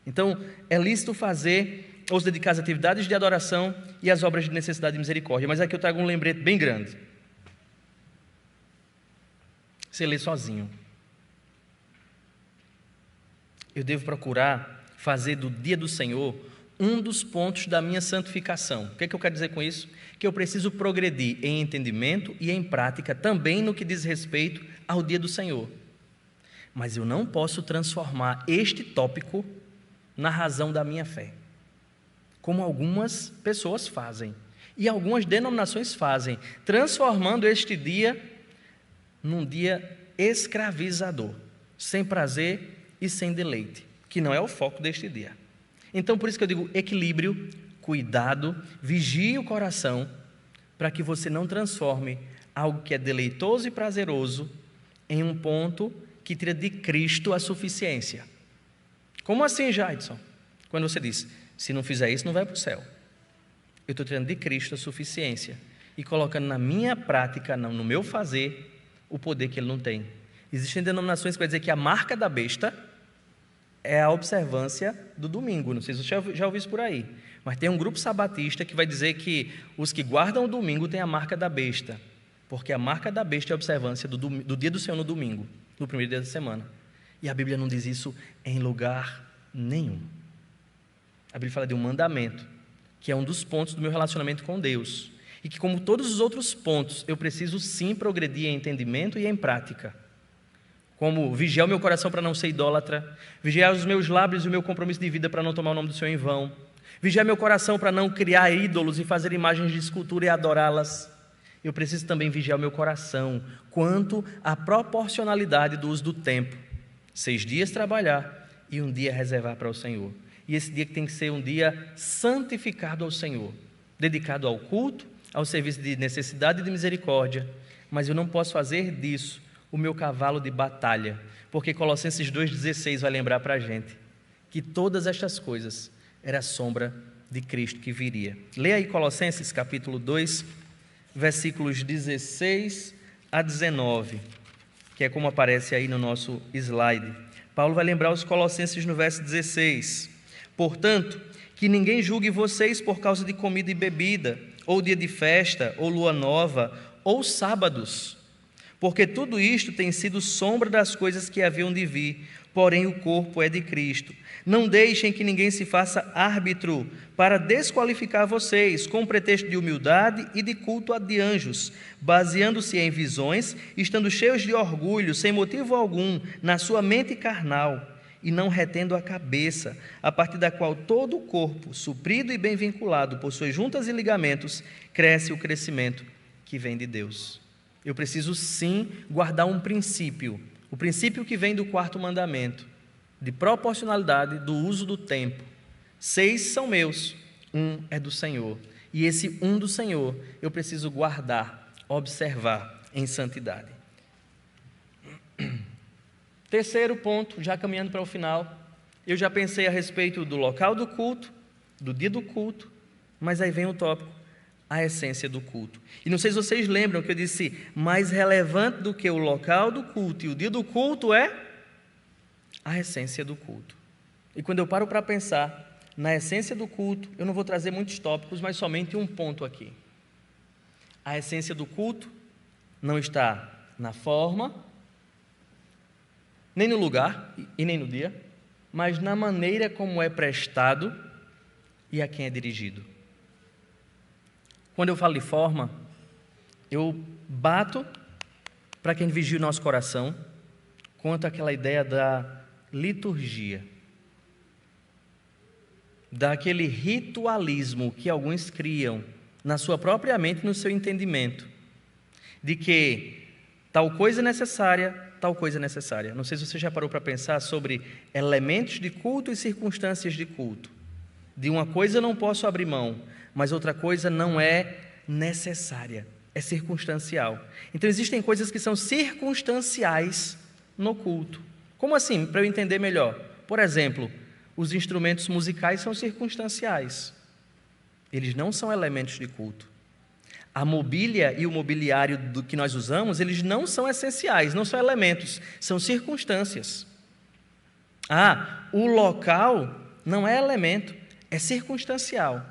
Então, é lícito fazer ou se dedicar às atividades de adoração e às obras de necessidade e misericórdia. Mas aqui eu trago um lembrete bem grande. Você lê sozinho. Eu devo procurar fazer do dia do Senhor um dos pontos da minha santificação. O que é que eu quero dizer com isso? Que eu preciso progredir em entendimento e em prática também no que diz respeito ao dia do Senhor. Mas eu não posso transformar este tópico na razão da minha fé, como algumas pessoas fazem, e algumas denominações fazem, transformando este dia num dia escravizador, sem prazer e sem deleite, que não é o foco deste dia. Então, por isso que eu digo equilíbrio, cuidado, vigie o coração, para que você não transforme algo que é deleitoso e prazeroso em um ponto que tira de Cristo a suficiência. Como assim, Jaidson? Quando você diz, se não fizer isso, não vai para o céu. Eu estou tirando de Cristo a suficiência e colocando na minha prática, no meu fazer, o poder que Ele não tem. Existem denominações que vai dizer que a marca da besta é a observância do domingo. Não sei se você já ouviu isso por aí, mas tem um grupo sabatista que vai dizer que os que guardam o domingo têm a marca da besta, porque a marca da besta é a observância do dia do Senhor no domingo, no primeiro dia da semana. E a Bíblia não diz isso em lugar nenhum. A Bíblia fala de um mandamento, que é um dos pontos do meu relacionamento com Deus, e que, como todos os outros pontos, eu preciso sim progredir em entendimento e em prática. Como vigiar o meu coração para não ser idólatra, vigiar os meus lábios e o meu compromisso de vida para não tomar o nome do Senhor em vão, vigiar meu coração para não criar ídolos e fazer imagens de escultura e adorá-las. Eu preciso também vigiar o meu coração quanto à proporcionalidade do uso do tempo. 6 dias trabalhar e um dia reservar para o Senhor. E esse dia que tem que ser um dia santificado ao Senhor, dedicado ao culto, ao serviço de necessidade e de misericórdia. Mas eu não posso fazer disso o meu cavalo de batalha, porque Colossenses 2,16 vai lembrar para a gente que todas estas coisas era a sombra de Cristo que viria. Leia aí Colossenses capítulo 2, versículos 16 a 19, que é como aparece aí no nosso slide. Paulo vai lembrar os Colossenses no verso 16: portanto, que ninguém julgue vocês por causa de comida e bebida, ou dia de festa, ou lua nova, ou sábados, porque tudo isto tem sido sombra das coisas que haviam de vir, porém o corpo é de Cristo. Não deixem que ninguém se faça árbitro para desqualificar vocês, com pretexto de humildade e de culto a de anjos, baseando-se em visões, estando cheios de orgulho, sem motivo algum, na sua mente carnal, e não retendo a cabeça, a partir da qual todo o corpo, suprido e bem vinculado por suas juntas e ligamentos, cresce o crescimento que vem de Deus. Eu preciso sim guardar um princípio, o princípio que vem do 4º mandamento, de proporcionalidade do uso do tempo. 6 são meus, 1 é do Senhor. E esse 1 do Senhor eu preciso guardar, observar em santidade. 3º ponto, já caminhando para o final, eu já pensei a respeito do local do culto, do dia do culto, mas aí vem o tópico, a essência do culto. E não sei se vocês lembram que eu disse, mais relevante do que o local do culto e o dia do culto é a essência do culto. E quando eu paro para pensar na essência do culto, eu não vou trazer muitos tópicos, mas somente um ponto aqui. A essência do culto não está na forma, nem no lugar e nem no dia, mas na maneira como é prestado e a quem é dirigido. Quando eu falo de forma, eu bato para quem vigia o nosso coração quanto àquela ideia da liturgia, daquele ritualismo que alguns criam na sua própria mente, no seu entendimento, de que tal coisa é necessária tal coisa necessária. Não sei se você já parou para pensar sobre elementos de culto e circunstâncias de culto. De uma coisa eu não posso abrir mão, mas outra coisa não é necessária, é circunstancial. Então existem coisas que são circunstanciais no culto. Como assim? Para eu entender melhor. Por exemplo, os instrumentos musicais são circunstanciais. Eles não são elementos de culto. A mobília e o mobiliário do que nós usamos, eles não são essenciais, não são elementos, são circunstâncias. O local não é elemento, é circunstancial.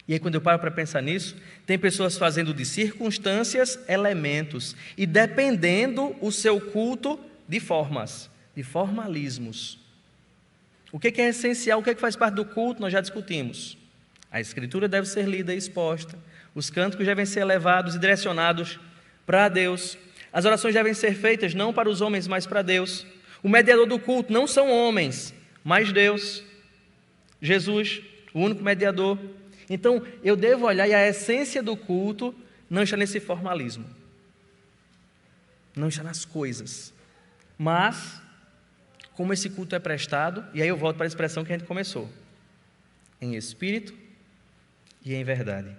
E aí, quando eu paro para pensar nisso, tem pessoas fazendo de circunstâncias elementos e dependendo o seu culto de formas, de formalismos. O que é essencial, o que faz parte do culto, nós já discutimos. A Escritura deve ser lida e exposta. Os cânticos devem ser elevados e direcionados para Deus. As orações devem ser feitas não para os homens, mas para Deus. O mediador do culto não são homens, mas Deus. Jesus, o único mediador. Então, eu devo olhar e a essência do culto não está nesse formalismo. Não está nas coisas. Mas, como esse culto é prestado, e aí eu volto para a expressão que a gente começou. Em espírito e em verdade.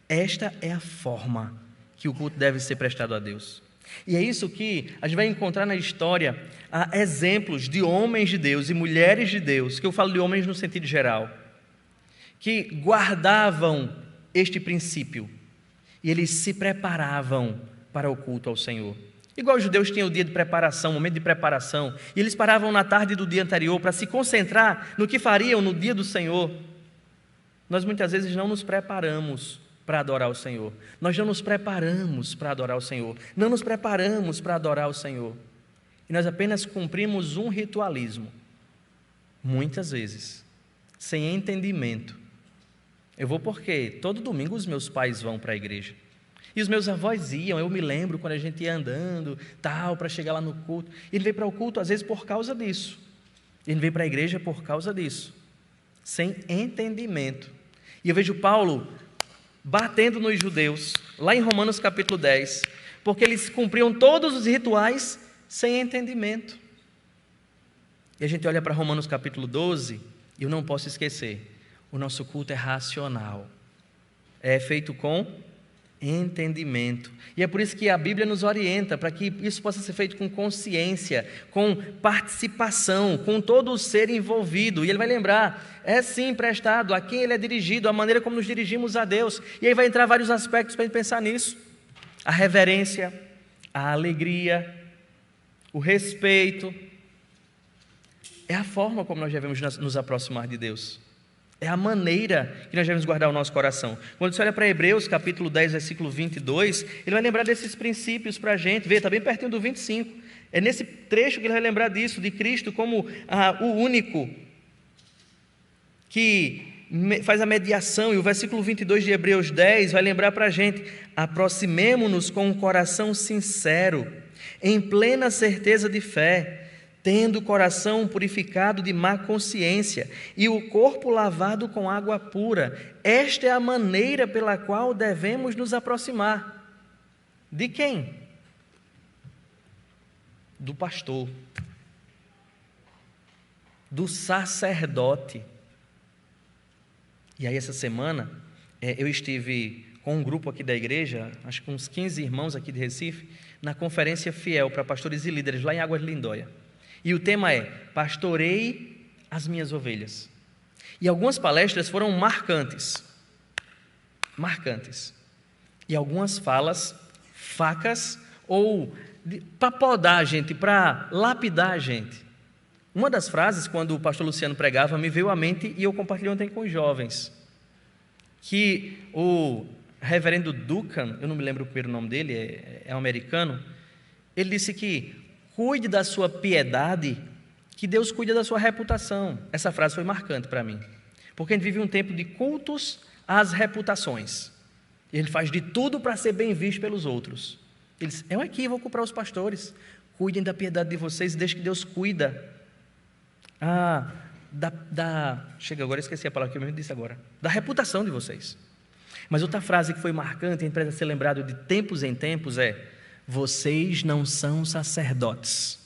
Esta é a forma que o culto deve ser prestado a Deus. E é isso que a gente vai encontrar na história exemplos de homens de Deus e mulheres de Deus, que eu falo de homens no sentido geral, que guardavam este princípio e eles se preparavam para o culto ao Senhor. Igual os judeus tinham o dia de preparação, o momento de preparação, e eles paravam na tarde do dia anterior para se concentrar no que fariam no dia do Senhor. Nós muitas vezes não nos preparamos para adorar o Senhor. Nós não nos preparamos para adorar o Senhor. Não nos preparamos para adorar o Senhor. E nós apenas cumprimos um ritualismo. Muitas vezes, sem entendimento. Eu vou porque todo domingo os meus pais vão para a igreja. E os meus avós iam, eu me lembro quando a gente ia andando, para chegar lá no culto. Ele veio para o culto às vezes por causa disso. Ele veio para a igreja por causa disso. Sem entendimento. E eu vejo Paulo batendo nos judeus, lá em Romanos capítulo 10, porque eles cumpriam todos os rituais sem entendimento. E a gente olha para Romanos capítulo 12, e eu não posso esquecer, o nosso culto é racional, é feito com entendimento, e é por isso que a Bíblia nos orienta, para que isso possa ser feito com consciência, com participação, com todo o ser envolvido, e ele vai lembrar, é sim prestado, a quem ele é dirigido, a maneira como nos dirigimos a Deus, e aí vai entrar vários aspectos para a gente pensar nisso, a reverência, a alegria, o respeito, é a forma como nós devemos nos aproximar de Deus. É a maneira que nós devemos guardar o nosso coração. Quando você olha para Hebreus, capítulo 10, versículo 22, ele vai lembrar desses princípios para a gente. Vê, está bem pertinho do 25. É nesse trecho que ele vai lembrar disso, de Cristo como o único que faz a mediação. E o versículo 22 de Hebreus 10 vai lembrar para a gente: aproximemo-nos com um coração sincero, em plena certeza de fé, tendo o coração purificado de má consciência e o corpo lavado com água pura. Esta é a maneira pela qual devemos nos aproximar. De quem? Do pastor, do sacerdote. E aí essa semana eu estive com um grupo aqui da igreja, acho que uns 15 irmãos aqui de Recife, na conferência fiel para pastores e líderes lá em Águas de Lindóia. E o tema é: pastorei as minhas ovelhas. E algumas palestras foram marcantes. E algumas falas, facas, ou para podar a gente, para lapidar a gente. Uma das frases, quando o pastor Luciano pregava, me veio à mente, e eu compartilhei ontem com os jovens, que o reverendo Duncan, eu não me lembro o primeiro nome dele, é um americano, ele disse que cuide da sua piedade, que Deus cuida da sua reputação. Essa frase foi marcante para mim, porque a gente vive um tempo de cultos às reputações. Ele faz de tudo para ser bem visto pelos outros. Ele diz, é um equívoco para os pastores. Cuidem da piedade de vocês e deixem que Deus cuida. Chega agora, esqueci a palavra que eu mesmo disse agora. Da reputação de vocês. Mas outra frase que foi marcante, e a gente precisa ser lembrado de tempos em tempos, é: vocês não são sacerdotes.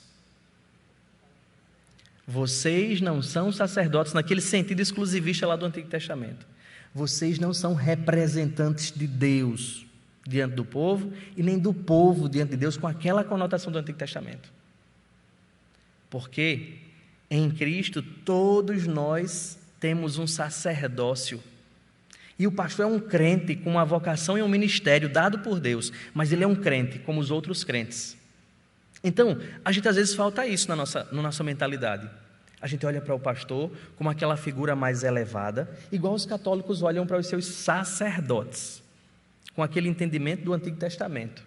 Vocês não são sacerdotes naquele sentido exclusivista lá do Antigo Testamento. Vocês não são representantes de Deus diante do povo e nem do povo diante de Deus com aquela conotação do Antigo Testamento. Porque em Cristo todos nós temos um sacerdócio. E o pastor é um crente com uma vocação e um ministério dado por Deus, mas ele é um crente como os outros crentes. Então, a gente às vezes falta isso na nossa mentalidade. A gente olha para o pastor como aquela figura mais elevada, igual os católicos olham para os seus sacerdotes, com aquele entendimento do Antigo Testamento.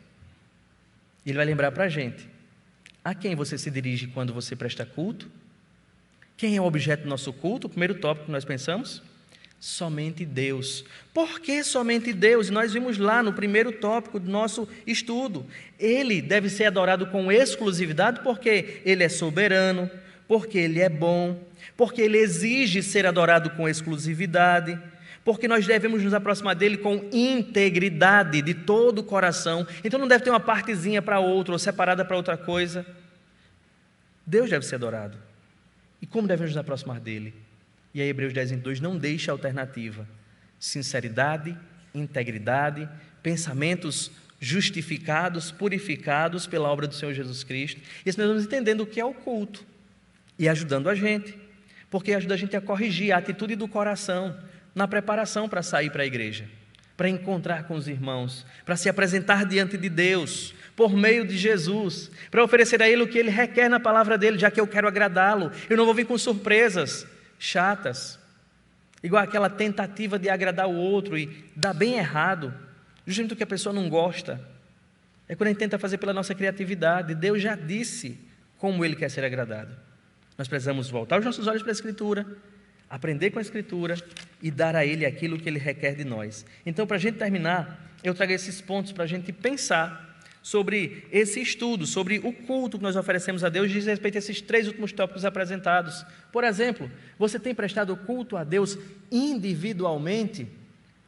Ele vai lembrar para a gente: a quem você se dirige quando você presta culto? Quem é o objeto do nosso culto? O primeiro tópico que nós pensamos: somente Deus. Por que somente Deus? Nós vimos lá no primeiro tópico do nosso estudo. Ele deve ser adorado com exclusividade porque Ele é soberano, porque Ele é bom, porque Ele exige ser adorado com exclusividade, porque nós devemos nos aproximar dEle com integridade de todo o coração. Então não deve ter uma partezinha para outra ou separada para outra coisa. Deus deve ser adorado. E como devemos nos aproximar dEle? E aí Hebreus 10:22 não deixa alternativa: sinceridade, integridade, pensamentos justificados, purificados pela obra do Senhor Jesus Cristo. E assim nós vamos entendendo o que é o culto e ajudando a gente, porque ajuda a gente a corrigir a atitude do coração na preparação para sair para a igreja, para encontrar com os irmãos, para se apresentar diante de Deus por meio de Jesus, para oferecer a Ele o que Ele requer na palavra dEle, já que eu quero agradá-lo. Eu não vou vir com surpresas chatas, igual aquela tentativa de agradar o outro e dar bem errado, justamente o que a pessoa não gosta. É quando a gente tenta fazer pela nossa criatividade. Deus já disse como Ele quer ser agradado. Nós precisamos voltar os nossos olhos para a Escritura, aprender com a Escritura e dar a Ele aquilo que Ele requer de nós. Então, para a gente terminar, eu trago esses pontos para a gente pensar sobre esse estudo, sobre o culto que nós oferecemos a Deus, diz respeito a esses 3 últimos tópicos apresentados. Por exemplo, você tem prestado culto a Deus individualmente?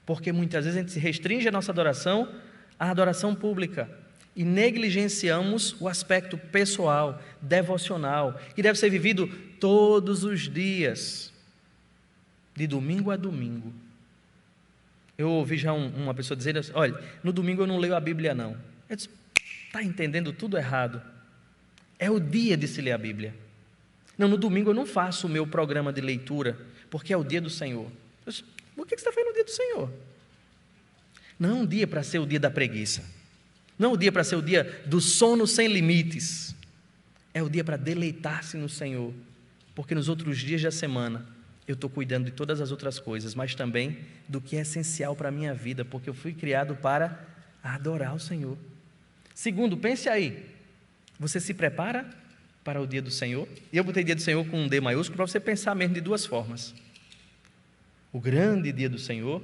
Porque muitas vezes a gente se restringe a nossa adoração à adoração pública e negligenciamos o aspecto pessoal, devocional, que deve ser vivido todos os dias, de domingo a domingo. Eu ouvi já uma pessoa dizer assim: olha, no domingo eu não leio a Bíblia não. Eu disse: está entendendo tudo errado. É o dia de se ler a Bíblia. Não, no domingo eu não faço o meu programa de leitura, porque é o dia do Senhor. Eu disse: por que você está fazendo o dia do Senhor? Não é um dia para ser o dia da preguiça. Não é um dia para ser o dia do sono sem limites. É o dia para deleitar-se no Senhor, porque nos outros dias da semana eu estou cuidando de todas as outras coisas, mas também do que é essencial para a minha vida, porque eu fui criado para adorar o Senhor. Segundo, pense aí, você se prepara para o dia do Senhor? E eu botei dia do Senhor com um D maiúsculo para você pensar mesmo de 2 formas: o grande dia do Senhor,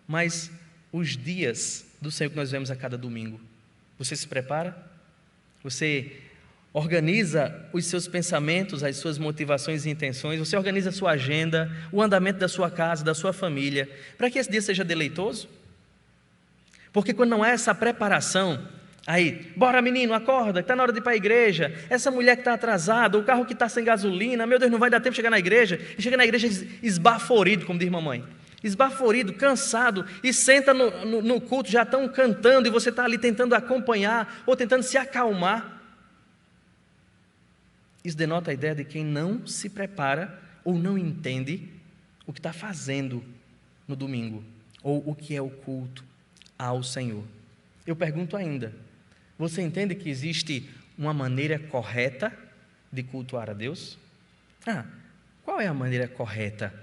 mas os dias do Senhor que nós vemos a cada domingo. Você se prepara? Você organiza os seus pensamentos, as suas motivações e intenções? Você organiza a sua agenda, o andamento da sua casa, da sua família, para que esse dia seja deleitoso? Porque quando não há essa preparação, aí, bora menino, acorda, está na hora de ir para a igreja, essa mulher que está atrasada, o carro que está sem gasolina, meu Deus, não vai dar tempo de chegar na igreja, e chega na igreja esbaforido, como diz mamãe, esbaforido, cansado, e senta no culto, já estão cantando, e você está ali tentando acompanhar, ou tentando se acalmar. Isso denota a ideia de quem não se prepara, ou não entende o que está fazendo no domingo, ou o que é o culto ao Senhor. Eu pergunto ainda: você entende que existe uma maneira correta de cultuar a Deus? Qual é a maneira correta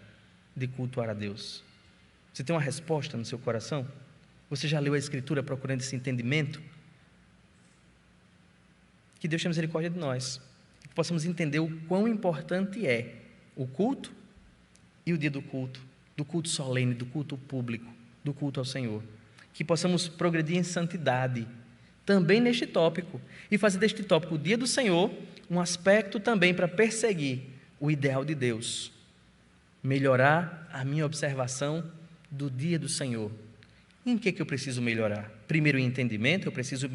de cultuar a Deus? Você tem uma resposta no seu coração? Você já leu a Escritura procurando esse entendimento? Que Deus tenha misericórdia de nós, que possamos entender o quão importante é o culto e o dia do culto solene, do culto público, do culto ao Senhor. Que possamos progredir em santidade também neste tópico, e fazer deste tópico, o dia do Senhor, um aspecto também para perseguir o ideal de Deus, melhorar a minha observação do dia do Senhor. Em que eu preciso melhorar? Primeiro, em entendimento, eu preciso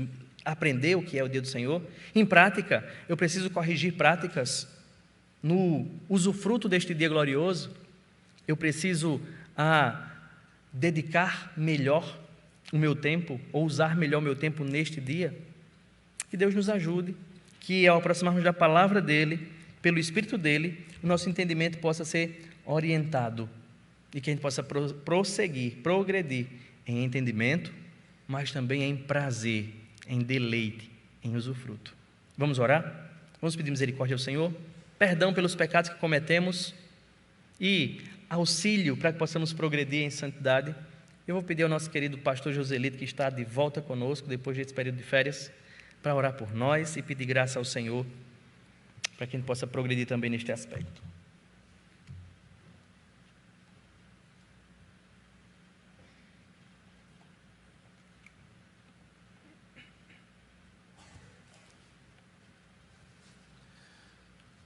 aprender o que é o dia do Senhor. Em prática, eu preciso corrigir práticas no usufruto deste dia glorioso. Eu preciso dedicar melhor o meu tempo, ou usar melhor o meu tempo neste dia. Que Deus nos ajude, que ao aproximarmos da palavra dEle, pelo Espírito dEle, o nosso entendimento possa ser orientado e que a gente possa prosseguir, progredir em entendimento, mas também em prazer, em deleite, em usufruto. Vamos orar? Vamos pedir misericórdia ao Senhor, perdão pelos pecados que cometemos e auxílio para que possamos progredir em santidade. Eu vou pedir ao nosso querido pastor Joselito, que está de volta conosco depois desse período de férias, para orar por nós e pedir graça ao Senhor para que a gente possa progredir também neste aspecto.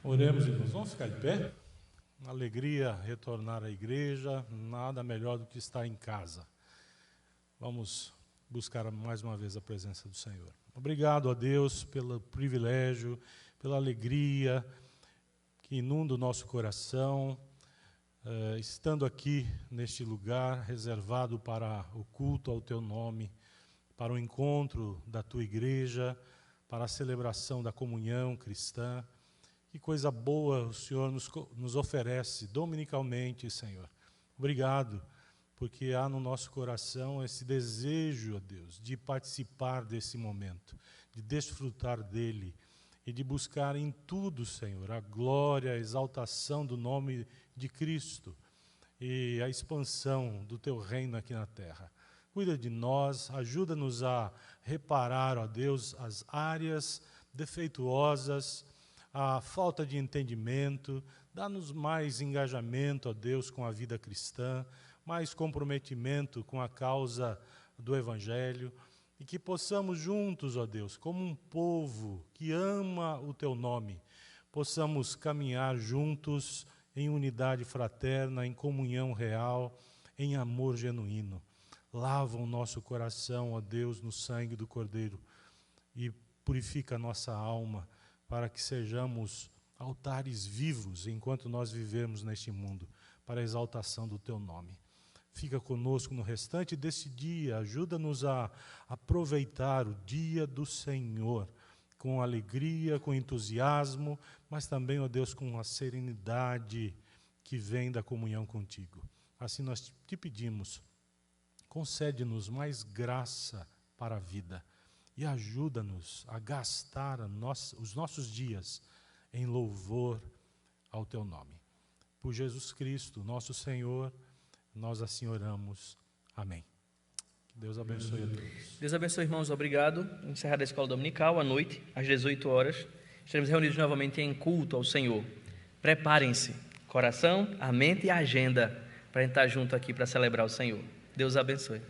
Oremos, irmãos. Vamos ficar de pé? Uma alegria retornar à igreja, nada melhor do que estar em casa. Vamos buscar mais uma vez a presença do Senhor. Obrigado a Deus pelo privilégio, pela alegria que inunda o nosso coração, estando aqui neste lugar reservado para o culto ao Teu nome, para o encontro da Tua igreja, para a celebração da comunhão cristã. Que coisa boa o Senhor nos oferece dominicalmente, Senhor. Obrigado, porque há no nosso coração esse desejo, ó Deus, de participar desse momento, de desfrutar dele e de buscar em tudo, Senhor, a glória, a exaltação do nome de Cristo e a expansão do Teu reino aqui na terra. Cuida de nós, ajuda-nos a reparar, ó Deus, as áreas defeituosas, a falta de entendimento, dá-nos mais engajamento, ó Deus, com a vida cristã, mais comprometimento com a causa do Evangelho, e que possamos juntos, ó Deus, como um povo que ama o Teu nome, possamos caminhar juntos em unidade fraterna, em comunhão real, em amor genuíno. Lava o nosso coração, ó Deus, no sangue do Cordeiro, e purifica a nossa alma, para que sejamos altares vivos enquanto nós vivemos neste mundo, para a exaltação do Teu nome. Fica conosco no restante desse dia, ajuda-nos a aproveitar o dia do Senhor, com alegria, com entusiasmo, mas também, ó Deus, com a serenidade que vem da comunhão contigo. Assim nós te pedimos, concede-nos mais graça para a vida, e ajuda-nos a gastar os nossos dias em louvor ao Teu nome. Por Jesus Cristo, nosso Senhor, nós assim oramos. Amém. Que Deus abençoe a todos. Deus abençoe, irmãos. Obrigado. Encerrada a escola dominical, à noite, às 18 horas. Estaremos reunidos novamente em culto ao Senhor. Preparem-se, coração, a mente e a agenda, para a gente estar junto aqui para celebrar o Senhor. Deus abençoe.